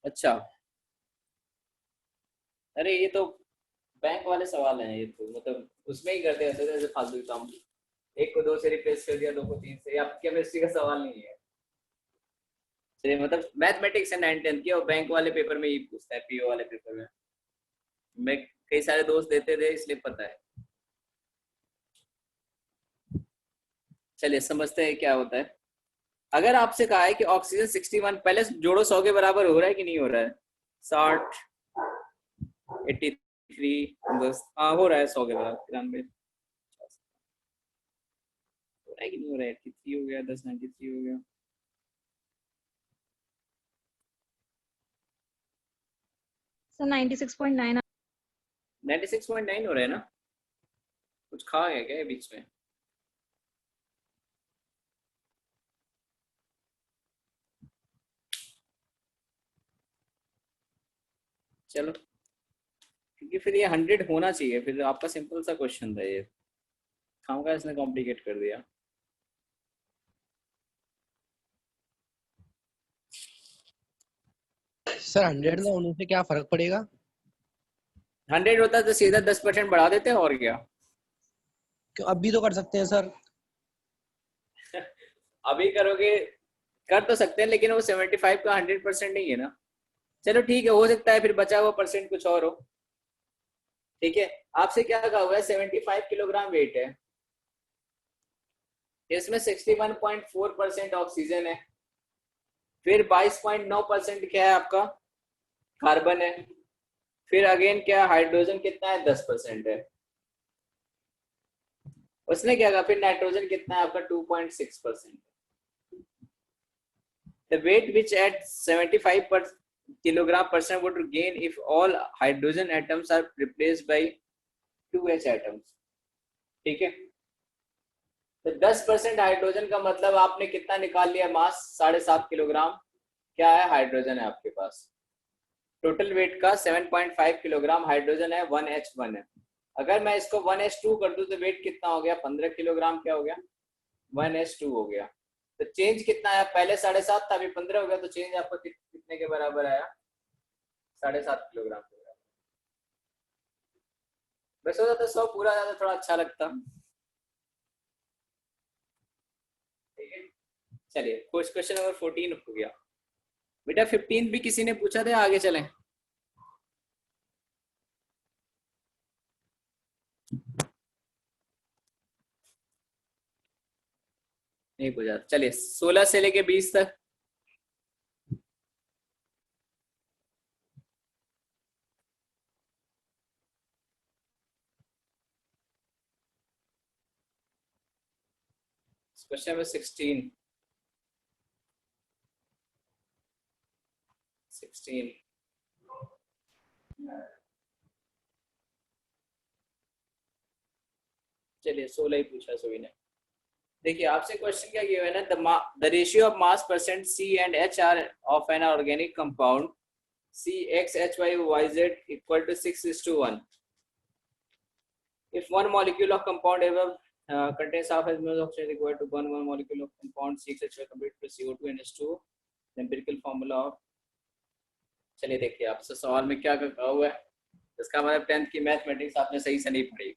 अच्छा, अरे ये तो बैंक वाले सवाल हैं, ये तो मतलब उसमें ही करते हैं ऐसे फालतू काम। एक को 2 से रिप्लेस कर दिया, 2 को 3 से, या केमिस्ट्री का सवाल नहीं है। चलिए मतलब मैथमेटिक्स है 9th-10th की, और बैंक वाले पेपर में ही पूछता है, पीओ वाले पेपर में। मैं कई सारे दोस्त देते थे इसलिए पता है। चलिए समझते हैं क्या होता है। अगर आपसे कहा है कि ऑक्सीजन 61, पहले जोड़ो 100 के बराबर हो रहा है कि नहीं हो रहा है? 60, 83, हाँ हो रहा है 100 के बराबर, 93 हो रहा है कि नहीं हो रहा है? 83 हो गया, 10 93 हो गया। सर 96.9 96.9 हो रहा है ना? कुछ खा है क्या बीच में? चलो, क्योंकि फिर ये 100 होना चाहिए, फिर आपका सिंपल सा क्वेश्चन था ये, खामखा इसने कॉम्प्लिकेट कर दिया। सर 100 ना होने से क्या फर्क पड़ेगा? 100 होता तो सीधा 10% बढ़ा देते हैं, और क्या। क्यों, अब भी तो कर सकते हैं सर। अभी करोगे, कर तो सकते हैं, लेकिन वो 75 का 100% नहीं है ना। चलो ठीक है, हो सकता है फिर बचा हुआ परसेंट कुछ और हो। ठीक है, आपसे क्या कहा हुआ है? 75 किलोग्राम वेट है, इसमें 61.4% ऑक्सीजन है, फिर 22.9% क्या है आपका? कार्बन है, फिर अगेन क्या हाइड्रोजन कितना है? 10% है। उसने क्या कहा फिर? नाइट्रोजन कितना है आपका? 2.6%। The weight which at 75 per kilogram percent would gain if all hydrogen atoms are replaced by 2H atoms. ठीक है, तो 10% हाइड्रोजन का मतलब आपने कितना निकाल लिया? मास 7.5 किलोग्राम क्या है? हाइड्रोजन है आपके पास। टोटल वेट का 7.5 किलोग्राम हाइड्रोजन है, 1H1 है। अगर मैं इसको 1H2 कर दूं तो वेट कितना हो गया? 15 किलोग्राम क्या हो गया? 1H2 हो गया। तो चेंज कितना आया? पहले 7.5 था, अभी 15 हो गया, तो चेंज आपका कितने के बराबर आया? 7.5 किलोग्राम के बराबर। बस हो जाता 100 पूरा ज्यादा थोड़ा अच्छा लगता। ठीक है, चलिए क्वेश्चन नंबर 14 हो गया बेटा। 15 भी किसी ने पूछा था, आगे चलें। नहीं पूछा, चलिए 16 से लेके 20 तक। Question number 16। चलिए 16 ही पूछा सभी ने। देखिए आपसे क्वेश्चन क्या किया है ना, the ratio of mass percent C and H are of an organic compound CXHYYZ equal to 6:1. If one molecule of compound above contains half as much oxygen required to burn one molecule of compound CXHY compared to CO2 and H2O, the empirical formula of। चलिए देखिए आपसे सवाल में क्या कहा हुआ है, इसका मतलब 10th की मैथमेटिक्स आपने सही से नहीं पढ़ी।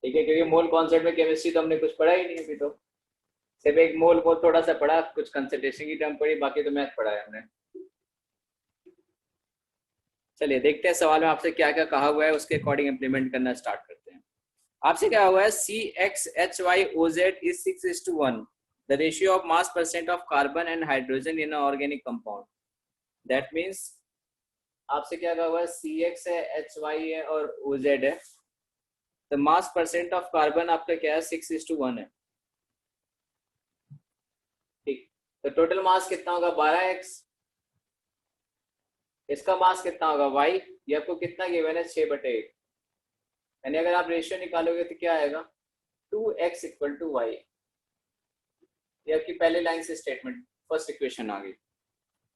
ठीक है, क्योंकि मोल कॉन्सेप्ट में केमिस्ट्री तो हमने कुछ पढ़ा ही नहीं अभी, तो सिर्फ एक मोल को थोड़ा सा पढ़ा, कुछ कंसंट्रेशन की टर्म पढ़ी, बाकी तो मैथ पढ़ा है हमने। चलिए देखते हैं सवाल में आपसे क्या क्या कहा हुआ है, उसके अकॉर्डिंग इंप्लीमेंट करना स्टार्ट करते हैं। आपसे क्या हुआ है? CXHYOZ is 6:1, the ratio of mass percent of carbon and hydrogen in an organic compound. That means आपसे क्या कहा हुआ है? CX है, HY है और OZ है, तो मास परसेंट ऑफ कार्बन आपका क्या है? 6:1 है। ठीक, तो टोटल मास कितना होगा? 12x। इसका मास कितना होगा? y। ये आपको कितना गिवन है? 6/8। यानी अगर आप रेशियो निकालोगे तो क्या आएगा? 2x equal to y। ये आपकी पहले लाइन से स्टेटमेंट, फर्स्ट इक्वेशन आ गई।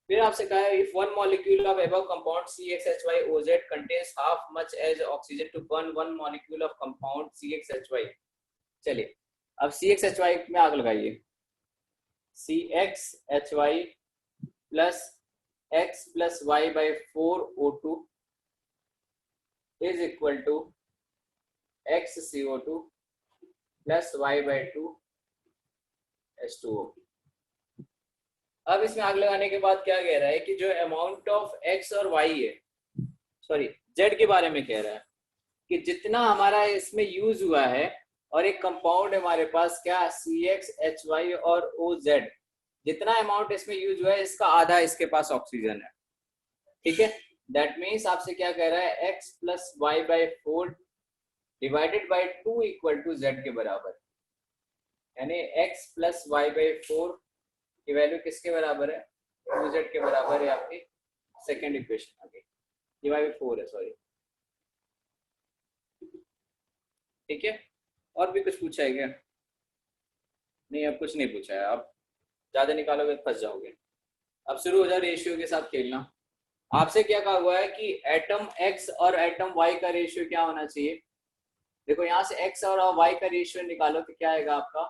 फिर आपसे कहा है if one molecule of above compound CXHYOZ contains half much as oxygen to burn one molecule of compound CXHY। चलिए अब CXHY में आग लगाइए। CXHY plus x plus y by 4O2 is equal to x CO2 plus y by 2 H2O। अब इसमें आग लगाने के बाद क्या कह रहा है कि जो अमाउंट ऑफ एक्स और वाई है, सॉरी जेड के बारे में कह रहा है कि जितना हमारा इसमें यूज हुआ है, और एक कंपाउंड है हमारे पास क्या सी एक्स एच वाई और ओ जेड, जितना अमाउंट इसमें यूज हुआ है इसका आधा इसके पास ऑक्सीजन है। ठीक है, दैट मीन्स आपसे क्या कह रहा है x plus y by 4 divided by 2 equal to z के बराबर, यानी x प्लस वाई बाई 4 की वैल्यू किसके बराबर है 2z के बराबर है। आपकी सेकेंड इक्वेशन आ गई, ये वाई बाई 4 है सॉरी। ठीक है, और भी कुछ पूछा है क्या? नहीं, अब कुछ नहीं पूछा है। आप ज्यादा निकालोगे तो फंस जाओगे। अब शुरू हो जाए रेशियो के साथ खेलना। आपसे क्या कहा हुआ है कि एटम x और एटम y का रेशियो क्या होना चाहिए। देखो यहाँ से x और y का रेशियो निकालो तो क्या आएगा आपका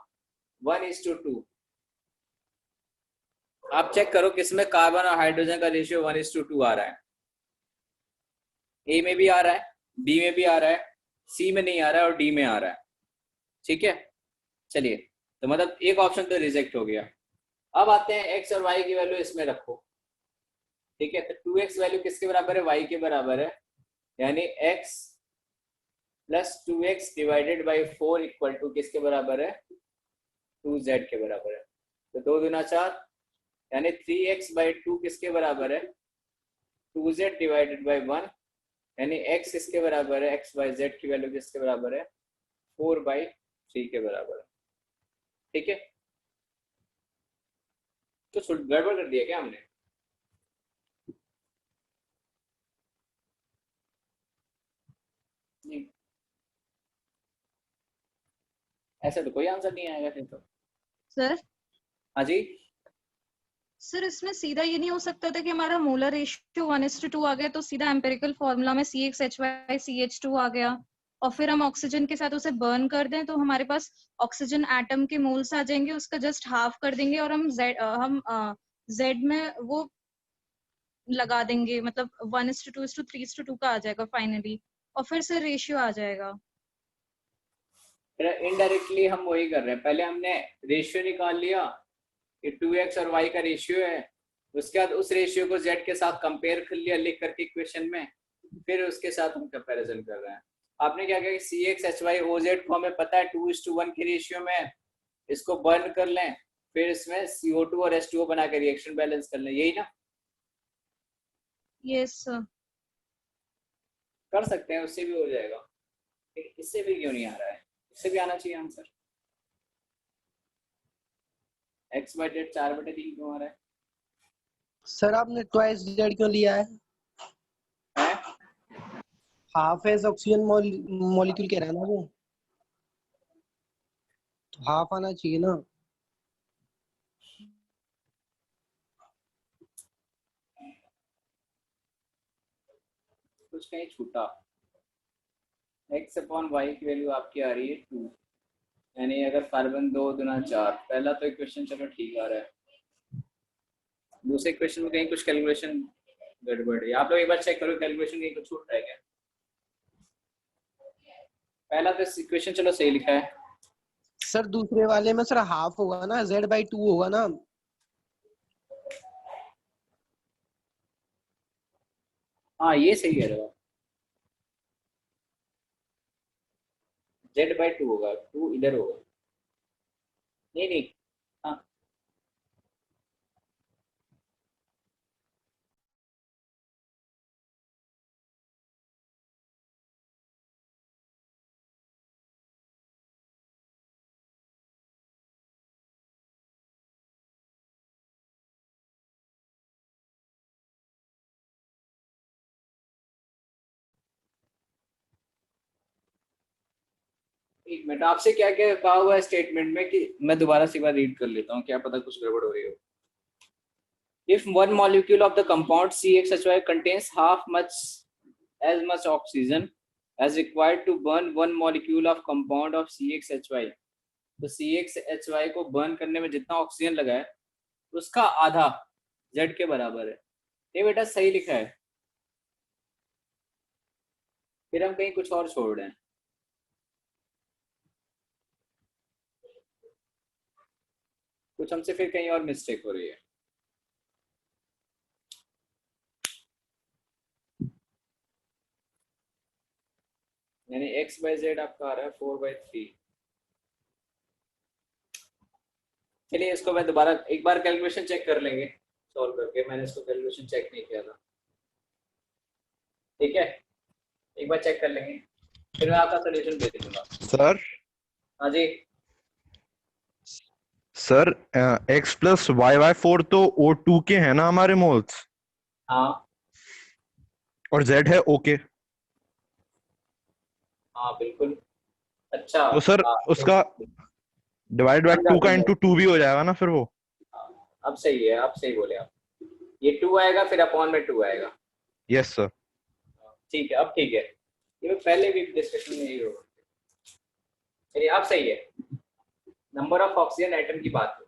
1:2। आप चेक करो किसमें कार्बन और हाइड्रोजन का रेशियो 1:2 आ रहा है। ए में भी आ रहा है, बी में भी आ रहा है, सी में नहीं आ रहा है और डी में आ रहा है। ठीक है, चलिए, तो मतलब एक ऑप्शन तो रिजेक्ट हो गया। अब आते हैं x और y की वैल्यू इसमें रखो। ठीक है, तो 2x वैल्यू किसके बराबर है y के बराबर है, यानी x plus 2x divided by 4 equal to किसके बराबर है 2z के बराबर है। तो 2 दूना 4, यानी 3x बाई 2 किसके बराबर है 2z डिवाइडेड बाई 1, यानी x इसके बराबर है x बाई z की वैल्यू किसके बराबर है 4/3 के बराबर है। ठीक है, तो गड़बड़ कर दिया क्या हमने? नहीं, ऐसा तो कोई आंसर नहीं आएगा फिर तो। सर हाँ जी, सर इसमें सीधा ये नहीं हो सकता था कि हमारा मोलर रेशियो 1:2 आ गया तो सीधा एम्पिरिकल फॉर्मूला में CXHY CH2 आ गया और फिर हम ऑक्सीजन के साथ उसे बर्न कर दें तो हमारे पास ऑक्सीजन एटम के मोल्स आ जाएंगे, उसका जस्ट हाफ कर देंगे और हम Z में वो लगा देंगे, मतलब 1:2 3:2 का आ जाएगा फाइनली और फिर से रेशियो आ जाएगा। इनडायरेक्टली हम वही कर रहे हैं। पहले हमने रेशियो निकाल लिया कि 2x और y का रेशियो है, उसके बाद उस रेशियो को z के साथ कंपेयर कर लिया लिख करके इक्वेशन में, फिर उसके साथ हम कंपैरिजन कर रहे हैं। आपने क्या किया कि CXHY OZ को हमें पता है 2:1 की रेशियो में, इसको बर्न कर लें, फिर इसमें CO2 और H2O बना के रिएक्शन बैलेंस कर लें, यही ना? Yes sir. कर सकते हैं, उससे भी हो जाएगा। इससे भी क्यों नहीं आ रहा है? इससे भी आना चाहिए आंसर। x/z 4/3 क्यों आ रहा है? सर आपने ट्वाइस जेड क्यों लिया है? हाफ एज ऑक्सीजन मॉलिक्यूल कह रहा है ना वो, तो हाफ आना चाहिए ना। कुछ कहीं छूटा। x/y की वैल्यू आपकी आ रही है 2, यानी अगर कार्बन 2 दूना 4, पहला तो इक्वेशन चलो ठीक आ रहा है, दूसरे इक्वेशन में कहीं कुछ कैलकुलेशन गड़बड़ है। आप लोग एक बार चेक करो कैलकुलेशन कहीं कुछ छूट रहा है क्या? पहला तो इक्वेशन चलो सही लिखा है। सर दूसरे वाले में सर हाफ होगा ना, Z/2 होगा ना। हाँ ये सही है, Z/2 होगा, 2 इधर होगा। नहीं नहीं, हाँ एक मिनट, आपसे क्या क्या कहा हुआ है स्टेटमेंट में कि मैं दोबारा से एक बार रीड कर लेता हूँ, क्या पता कुछ गड़बड़ हो रही हो। If one molecule of the compound CXHY contains half as much oxygen as required to burn one molecule of compound of CXHY, तो CXHY को बर्न करने में जितना ऑक्सीजन लगा है उसका आधा Z के बराबर है। ये बेटा सही लिखा है, फिर हम कहीं कुछ और छोड़ रहे हैं। कुछ हमसे फिर कहीं और मिस्टेक हो रही है। यानी x/z आपका आ रहा है 4/3। चलिए इसको मैं दोबारा एक बार कैलकुलेशन चेक कर लेंगे सॉल्व करके, मैंने इसको कैलकुलेशन चेक नहीं किया था, ठीक है, एक बार चेक कर लेंगे फिर मैं आपका सोल्यूशन भेज दूंगा। सर हाँ जी सर x प्लस y/4 तो O2 के है ना हमारे मोल्स, हाँ और z है O के, हाँ बिल्कुल। अच्छा तो सर हाँ, उसका डिवाइड बाय 2 का समझा। इंटू 2 भी हो जाएगा ना फिर वो। अब सही है, आप सही बोले आप, ये 2 आएगा फिर अपॉन में 2 आएगा। Yes sir. ठीक है, अब ठीक है, ये पहले भी डिस्कशन में यही होगा। चलिए अब सही है, नंबर ऑफ ऑक्सीजन एटम की बात हो,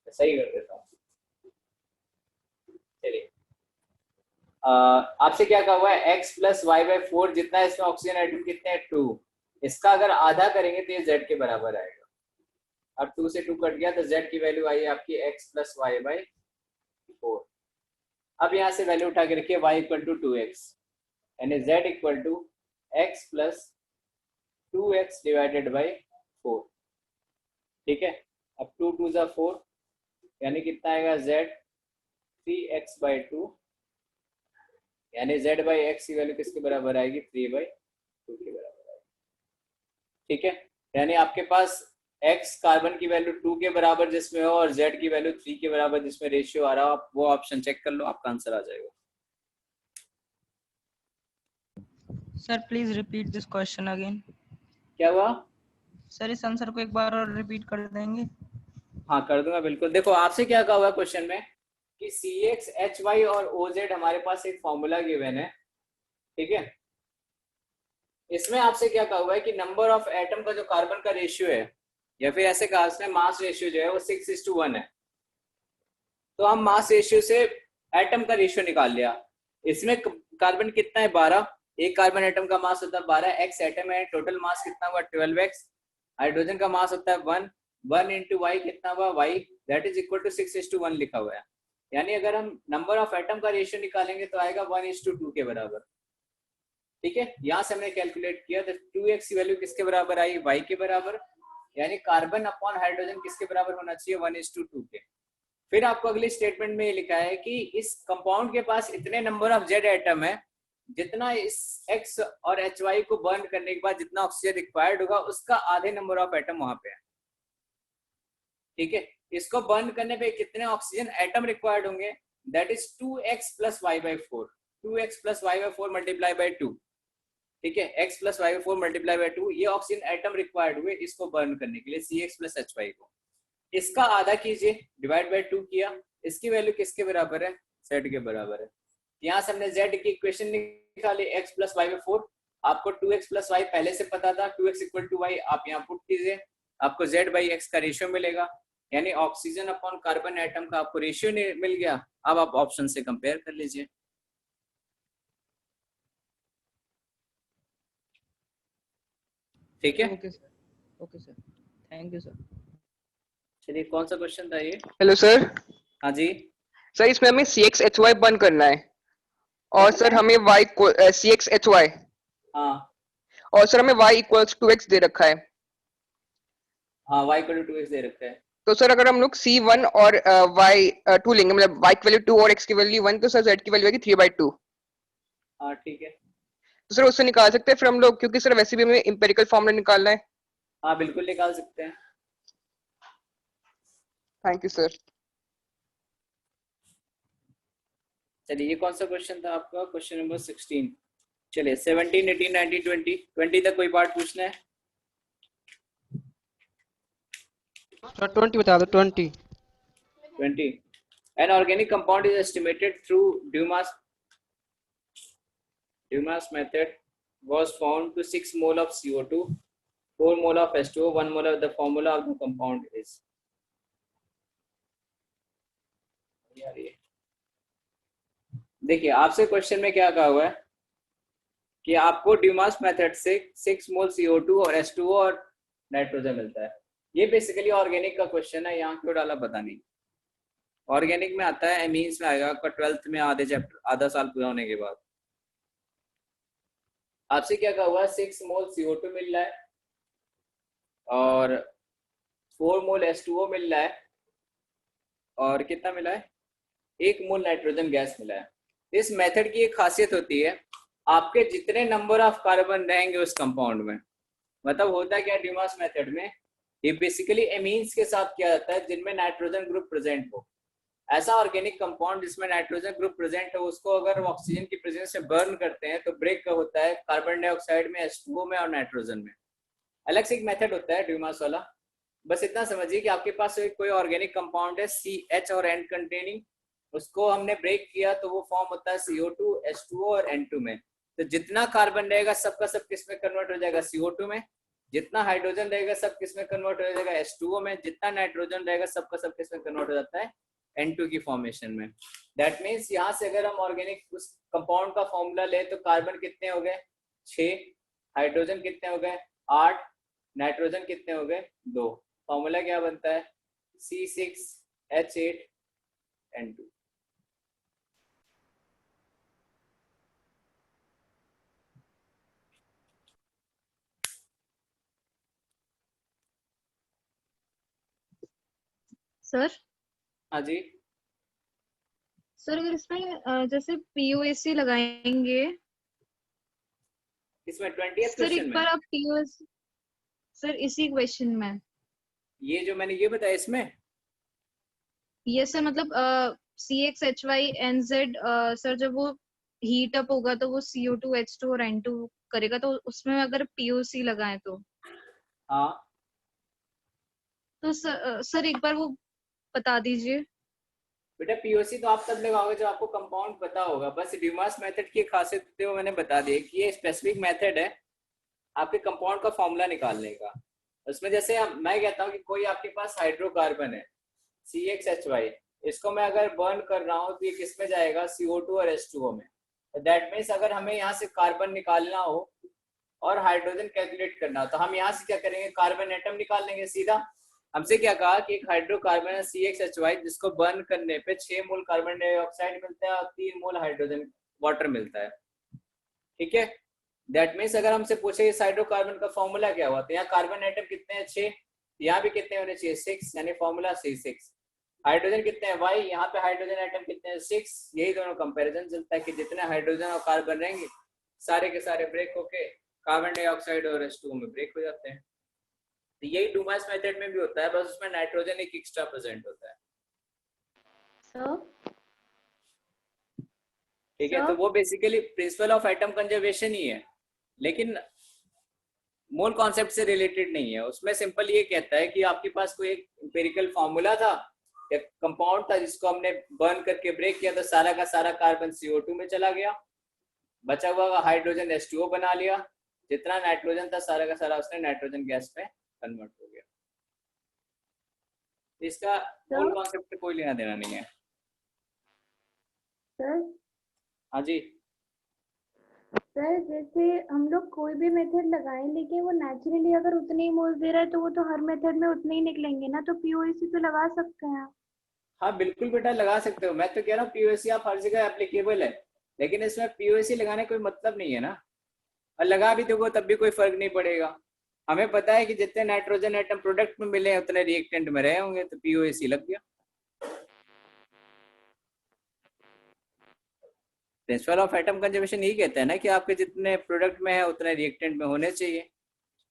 सही कर देता हूँ। चलिए आपसे क्या कहा हुआ है, x प्लस y/4 जितना है इसमें ऑक्सीजन एटम कितने हैं 2, इसका अगर आधा करेंगे तो ये z के बराबर आएगा। अब 2 से 2 कट गया तो z की वैल्यू आई है आपकी x प्लस y/4। अब यहाँ से वैल्यू उठा के रखिए y इक्वल टू 2x, यानी z equal to x plus 2x divided by 4, ठीक है। अब 2 2 ज़ा 4, यानी कितना आएगा z 3x/2, यानी z बाई एक्स की वैल्यू किसके बराबर आएगी 3/2 के बराबर आएगी, ठीक है। यानी आपके पास x कार्बन की वैल्यू 2 के बराबर जिसमें हो और z की वैल्यू 3 के बराबर जिसमें रेशियो आ रहा हो, आप वो ऑप्शन चेक कर लो, आपका आंसर आ जाएगा। Sir please repeat this question again. क्या हुआ सर इस आंसर को एक बार और रिपीट कर देंगे? हाँ कर दूंगा बिल्कुल। देखो आपसे क्या कहा हुआ है क्वेश्चन में कि CXHY और OZ हमारे पास एक फॉर्मूला गिवन है, ठीक है। इसमें आपसे क्या कहा हुआ है कि नंबर ऑफ एटम का जो कार्बन का रेशियो है, या फिर ऐसे कहा इसने मास रेशियो जो है वो 6:1 है। तो हम मास रेशियो से एटम का रेशियो निकाल लिया। इसमें कार्बन कितना है 12, एक कार्बन एटम का मास होता है 12, x एटम है, टोटल मास कितना हुआ 12x। हाइड्रोजन का मास होता है 1 इंटू y कितना हुआ y, that is equal to 6:1 लिखा हुआ है। यानी अगर हम नंबर ऑफ एटम का रेशियो निकालेंगे तो आएगा 1:2 के बराबर, ठीक है। यहाँ से हमने कैलकुलेट किया तो 2x की वैल्यू किसके बराबर आई y के बराबर, यानी कार्बन अपॉन हाइड्रोजन किसके बराबर होना चाहिए 1:2 के। फिर आपको अगली स्टेटमेंट में ये लिखा है कि इस कंपाउंड के पास इतने नंबर ऑफ z एटम है जितना इस x और HY को बर्न करने के बाद जितना ऑक्सीजन रिक्वायर्ड होगा उसका आधे नंबर ऑफ एटम वहां पे है, ठीक है। इसको बर्न करने पे कितने ऑक्सीजन एटम रिक्वायर्ड होंगे, that is 2x plus y/4, 2x plus y/4 multiply by 2, ठीक है। x plus y/4 multiply by 2 ये ऑक्सीजन एटम रिक्वायर्ड हुए इसको बर्न करने के लिए CX प्लस HY को। इसका आधा कीजिए, डिवाइड बाई 2 किया, इसकी वैल्यू किसके बराबर है z के बराबर है। यहाँ से हमने z की इक्वेशन निकाली x प्लस y/4, आपको 2x प्लस y पहले से पता था, 2x इक्वल टू y आप यहाँ पुट कीजिए, आपको z बाई x का रेशियो मिलेगा, यानी ऑक्सीजन अपॉन कार्बन एटम का आपको रेशियो मिल गया। अब आप ऑप्शन से कंपेयर कर लीजिए, ठीक है। Okay sir, okay sir, thank you sir. चलिए कौन सा क्वेश्चन था ये? Hello sir. हाँ जी सर इसमें हमें CXHY बंद करना है और सर हमें y CXHY, हाँ और सर हमें y इक्वल्स 2x दे रखा है। हाँ y इक्वल टू 2x दे रखा है। तो सर अगर हम लोग C1 और y2 लेंगे, मतलब y की वैल्यू 2 और x की वैल्यू 1, तो सर z की वैल्यू आएगी 3/2। हाँ ठीक है, तो सर उससे निकाल सकते हैं फिर हम लोग, क्योंकि सर वैसे भी हमें इंपेरिकल फॉर्मूला निकालना है। हाँ बिल्कुल निकाल सकते हैं। Thank you sir. चलिए ये कौन सा क्वेश्चन था आपका? Question number 16। चलिए 17, 18, 19, 20, 20 तक कोई पार्ट पूछना है? सर 20 बता दो। 20 An organic compound is estimated through Dumas method was found to 6 mole of CO2, 4 mole of H2O, 1 mole of the formula of the compound is. देखिए आपसे क्वेश्चन में क्या कहा हुआ है कि आपको ड्यूमास मेथड से 6 मोल CO2 और H2O और नाइट्रोजन मिलता है। ये बेसिकली ऑर्गेनिक का क्वेश्चन है, यहाँ क्यों डाला पता नहीं। ऑर्गेनिक में आता है, एमीन्स में आएगा आपका 12th में आधे चैप्टर, आधा साल पूरा होने के बाद। आपसे क्या कहा हुआ, 6 मोल CO2 मिल रहा है और 4 मोल H2O मिल रहा है और कितना मिला है, 1 मोल नाइट्रोजन गैस मिला है। इस मेथड की एक खासियत होती है, आपके जितने नंबर ऑफ कार्बन रहेंगे उस कंपाउंड में, मतलब होता क्या ड्यूमास मेथड में, ये बेसिकली एमीन्स के साथ किया जाता है जिनमें नाइट्रोजन ग्रुप प्रेजेंट हो। ऐसा ऑर्गेनिक कंपाउंड जिसमें नाइट्रोजन ग्रुप प्रेजेंट हो, उसको अगर ऑक्सीजन की प्रेजेंस से बर्न करते हैं तो ब्रेक होता है कार्बन डाइऑक्साइड में, H2O में और नाइट्रोजन में। अलग से एक मेथड होता है ड्यूमास वाला। बस इतना समझिए कि आपके पास कोई ऑर्गेनिक कंपाउंड है CH और N कंटेनिंग, उसको हमने ब्रेक किया तो वो फॉर्म होता है CO2, H2O और N2 में। तो जितना कार्बन रहेगा सबका सब किस में कन्वर्ट हो जाएगा, CO2 में। जितना हाइड्रोजन रहेगा सब किस में कन्वर्ट हो जाएगा, H2O में। जितना नाइट्रोजन रहेगा सबका सब किस में कन्वर्ट हो जाता है, N2 की फॉर्मेशन में। दैट मीन्स यहाँ से अगर हम ऑर्गेनिक उस कंपाउंड का फॉर्मूला ले तो कार्बन कितने हो गए 6, हाइड्रोजन कितने हो गए 8, नाइट्रोजन कितने हो गए 2। फॉर्मूला क्या बनता है, C6H8N2। सर हाँ जी, सर अगर इसमें जैसे POAC लगाएंगे, इसमें 20th सर क्वेश्चन एक में बार आप POAC, सर इसी क्वेश्चन में, ये जो मैंने ये बताया इसमें, ये सर मतलब CXHYNZ सर जब वो हीट अप होगा तो वो CO2 H2 और N2 करेगा, तो उसमें अगर POC लगाएं हाँ तो सर एक बार वो बता दीजिए। बेटा POC तो आप तब लगाओगे जब आपको कंपाउंड पता होगा। बस ड्यूमास मेथड की खासियत थी वो मैंने बता दी कि ये स्पेसिफिक मेथड है आपके कंपाउंड का फॉर्मूला निकालने का। उसमें जैसे मैं कहता हूँ कि कोई आपके पास हाइड्रोकार्बन है CXHY, इसको मैं अगर बर्न कर रहा हूँ तो ये किस में जाएगा, CO2 और H2O में। दैट मीन्स अगर हमें यहाँ से कार्बन निकालना हो और हाइड्रोजन कैलकुलेट करना हो तो हम यहाँ से क्या करेंगे, कार्बन एटम निकाल लेंगे सीधा। हमसे क्या कहा कि एक हाइड्रोकार्बन है CXHY जिसको बर्न करने पे 6 मोल कार्बन डाइऑक्साइड मिलता है और 3 मोल हाइड्रोजन वाटर मिलता है। ठीक है, दैट मीन्स अगर हमसे पूछे इस हाइड्रोकार्बन का फॉर्मूला क्या हुआ तो यहाँ कार्बन एटम कितने हैं 6, यहाँ भी कितने होने चाहिए 6, यानी फॉर्मूला C6। हाइड्रोजन कितने हैं Y, यहाँ पे हाइड्रोजन एटम कितने हैं 6। यही दोनों कंपैरिजन चलता है कि जितने हाइड्रोजन और कार्बन रहेंगे सारे के सारे ब्रेक होके कार्बन डाइऑक्साइड और H2O में ब्रेक हो जाते हैं। तो यही डूमास मेथड में भी होता है, बस उसमें नाइट्रोजन एक एक्स्ट्रा प्रेजेंट होता है। ठीक है, तो वो basically principle of atom conservation ही है, लेकिन मोल कॉन्सेप्ट से रिलेटेड नहीं है। उसमें सिंपल ये कहता है कि आपके पास कोई एक एम्पिरिकल फॉर्मूला था या कंपाउंड था जिसको हमने बर्न करके ब्रेक किया तो सारा का सारा कार्बन CO2 में चला गया, बचा हुआ हाइड्रोजन H2O बना लिया, जितना नाइट्रोजन था सारा का सारा उसने नाइट्रोजन गैस में कन्वर्ट हो गया। इसका मोल कॉन्सेप्ट से कोई लेना देना नहीं है। सर हाँ जी सर, जैसे हम लोग कोई भी मेथड लगाएं लेकिन वो नेचुरली अगर उतने ही मोल्स दे रहा है तो वो तो हर मेथड में उतने ही निकलेंगे ना, तो POAC तो लगा सकते हैं आप। हाँ बिल्कुल बेटा लगा सकते हो, मैं तो कह रहा हूँ POAC आप हर जगह एप्लीकेबल है, लेकिन इसमें POAC लगाने कोई मतलब नहीं है ना, और लगा भी दोगे तब भी कोई फर्क नहीं पड़ेगा। हमें पता है कि जितने नाइट्रोजन एटम प्रोडक्ट में मिले उतने रिएक्टेंट में रहे होंगे, तो POAC लग गया। प्रिंसिपल ऑफ एटम कंजर्वेशन यही कहता है ना कि आपके जितने प्रोडक्ट में है उतने रिएक्टेंट में होने चाहिए।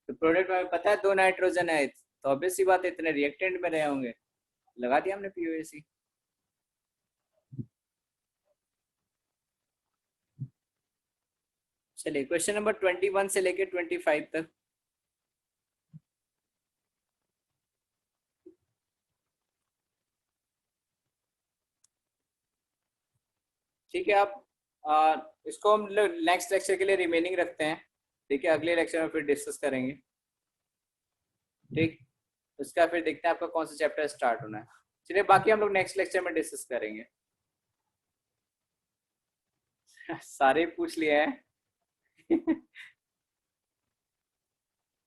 तो प्रोडक्ट में पता है 2 नाइट्रोजन है तो ऑब्वियस सी बात है इतने रिएक्टेंट में रहे होंगे, लगा दिया हमने POAC। चलिए क्वेश्चन नंबर 21 से लेके 25 तक। ठीक है, आप इसको हम नेक्स्ट लेक्चर के लिए रिमेनिंग रखते हैं। ठीक है, अगले लेक्चर में फिर डिस्कस करेंगे। ठीक, उसका फिर देखते हैं आपका कौन सा चैप्टर स्टार्ट होना है। चलिए बाकी हम लोग नेक्स्ट लेक्चर में डिस्कस करेंगे। सारे पूछ लिए हैं।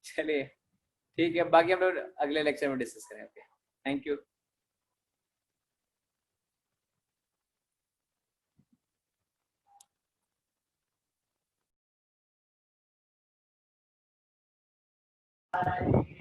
चलिए ठीक है, बाकी हम लोग अगले लेक्चर में डिस्कस करेंगे। Thank you. आ रहा है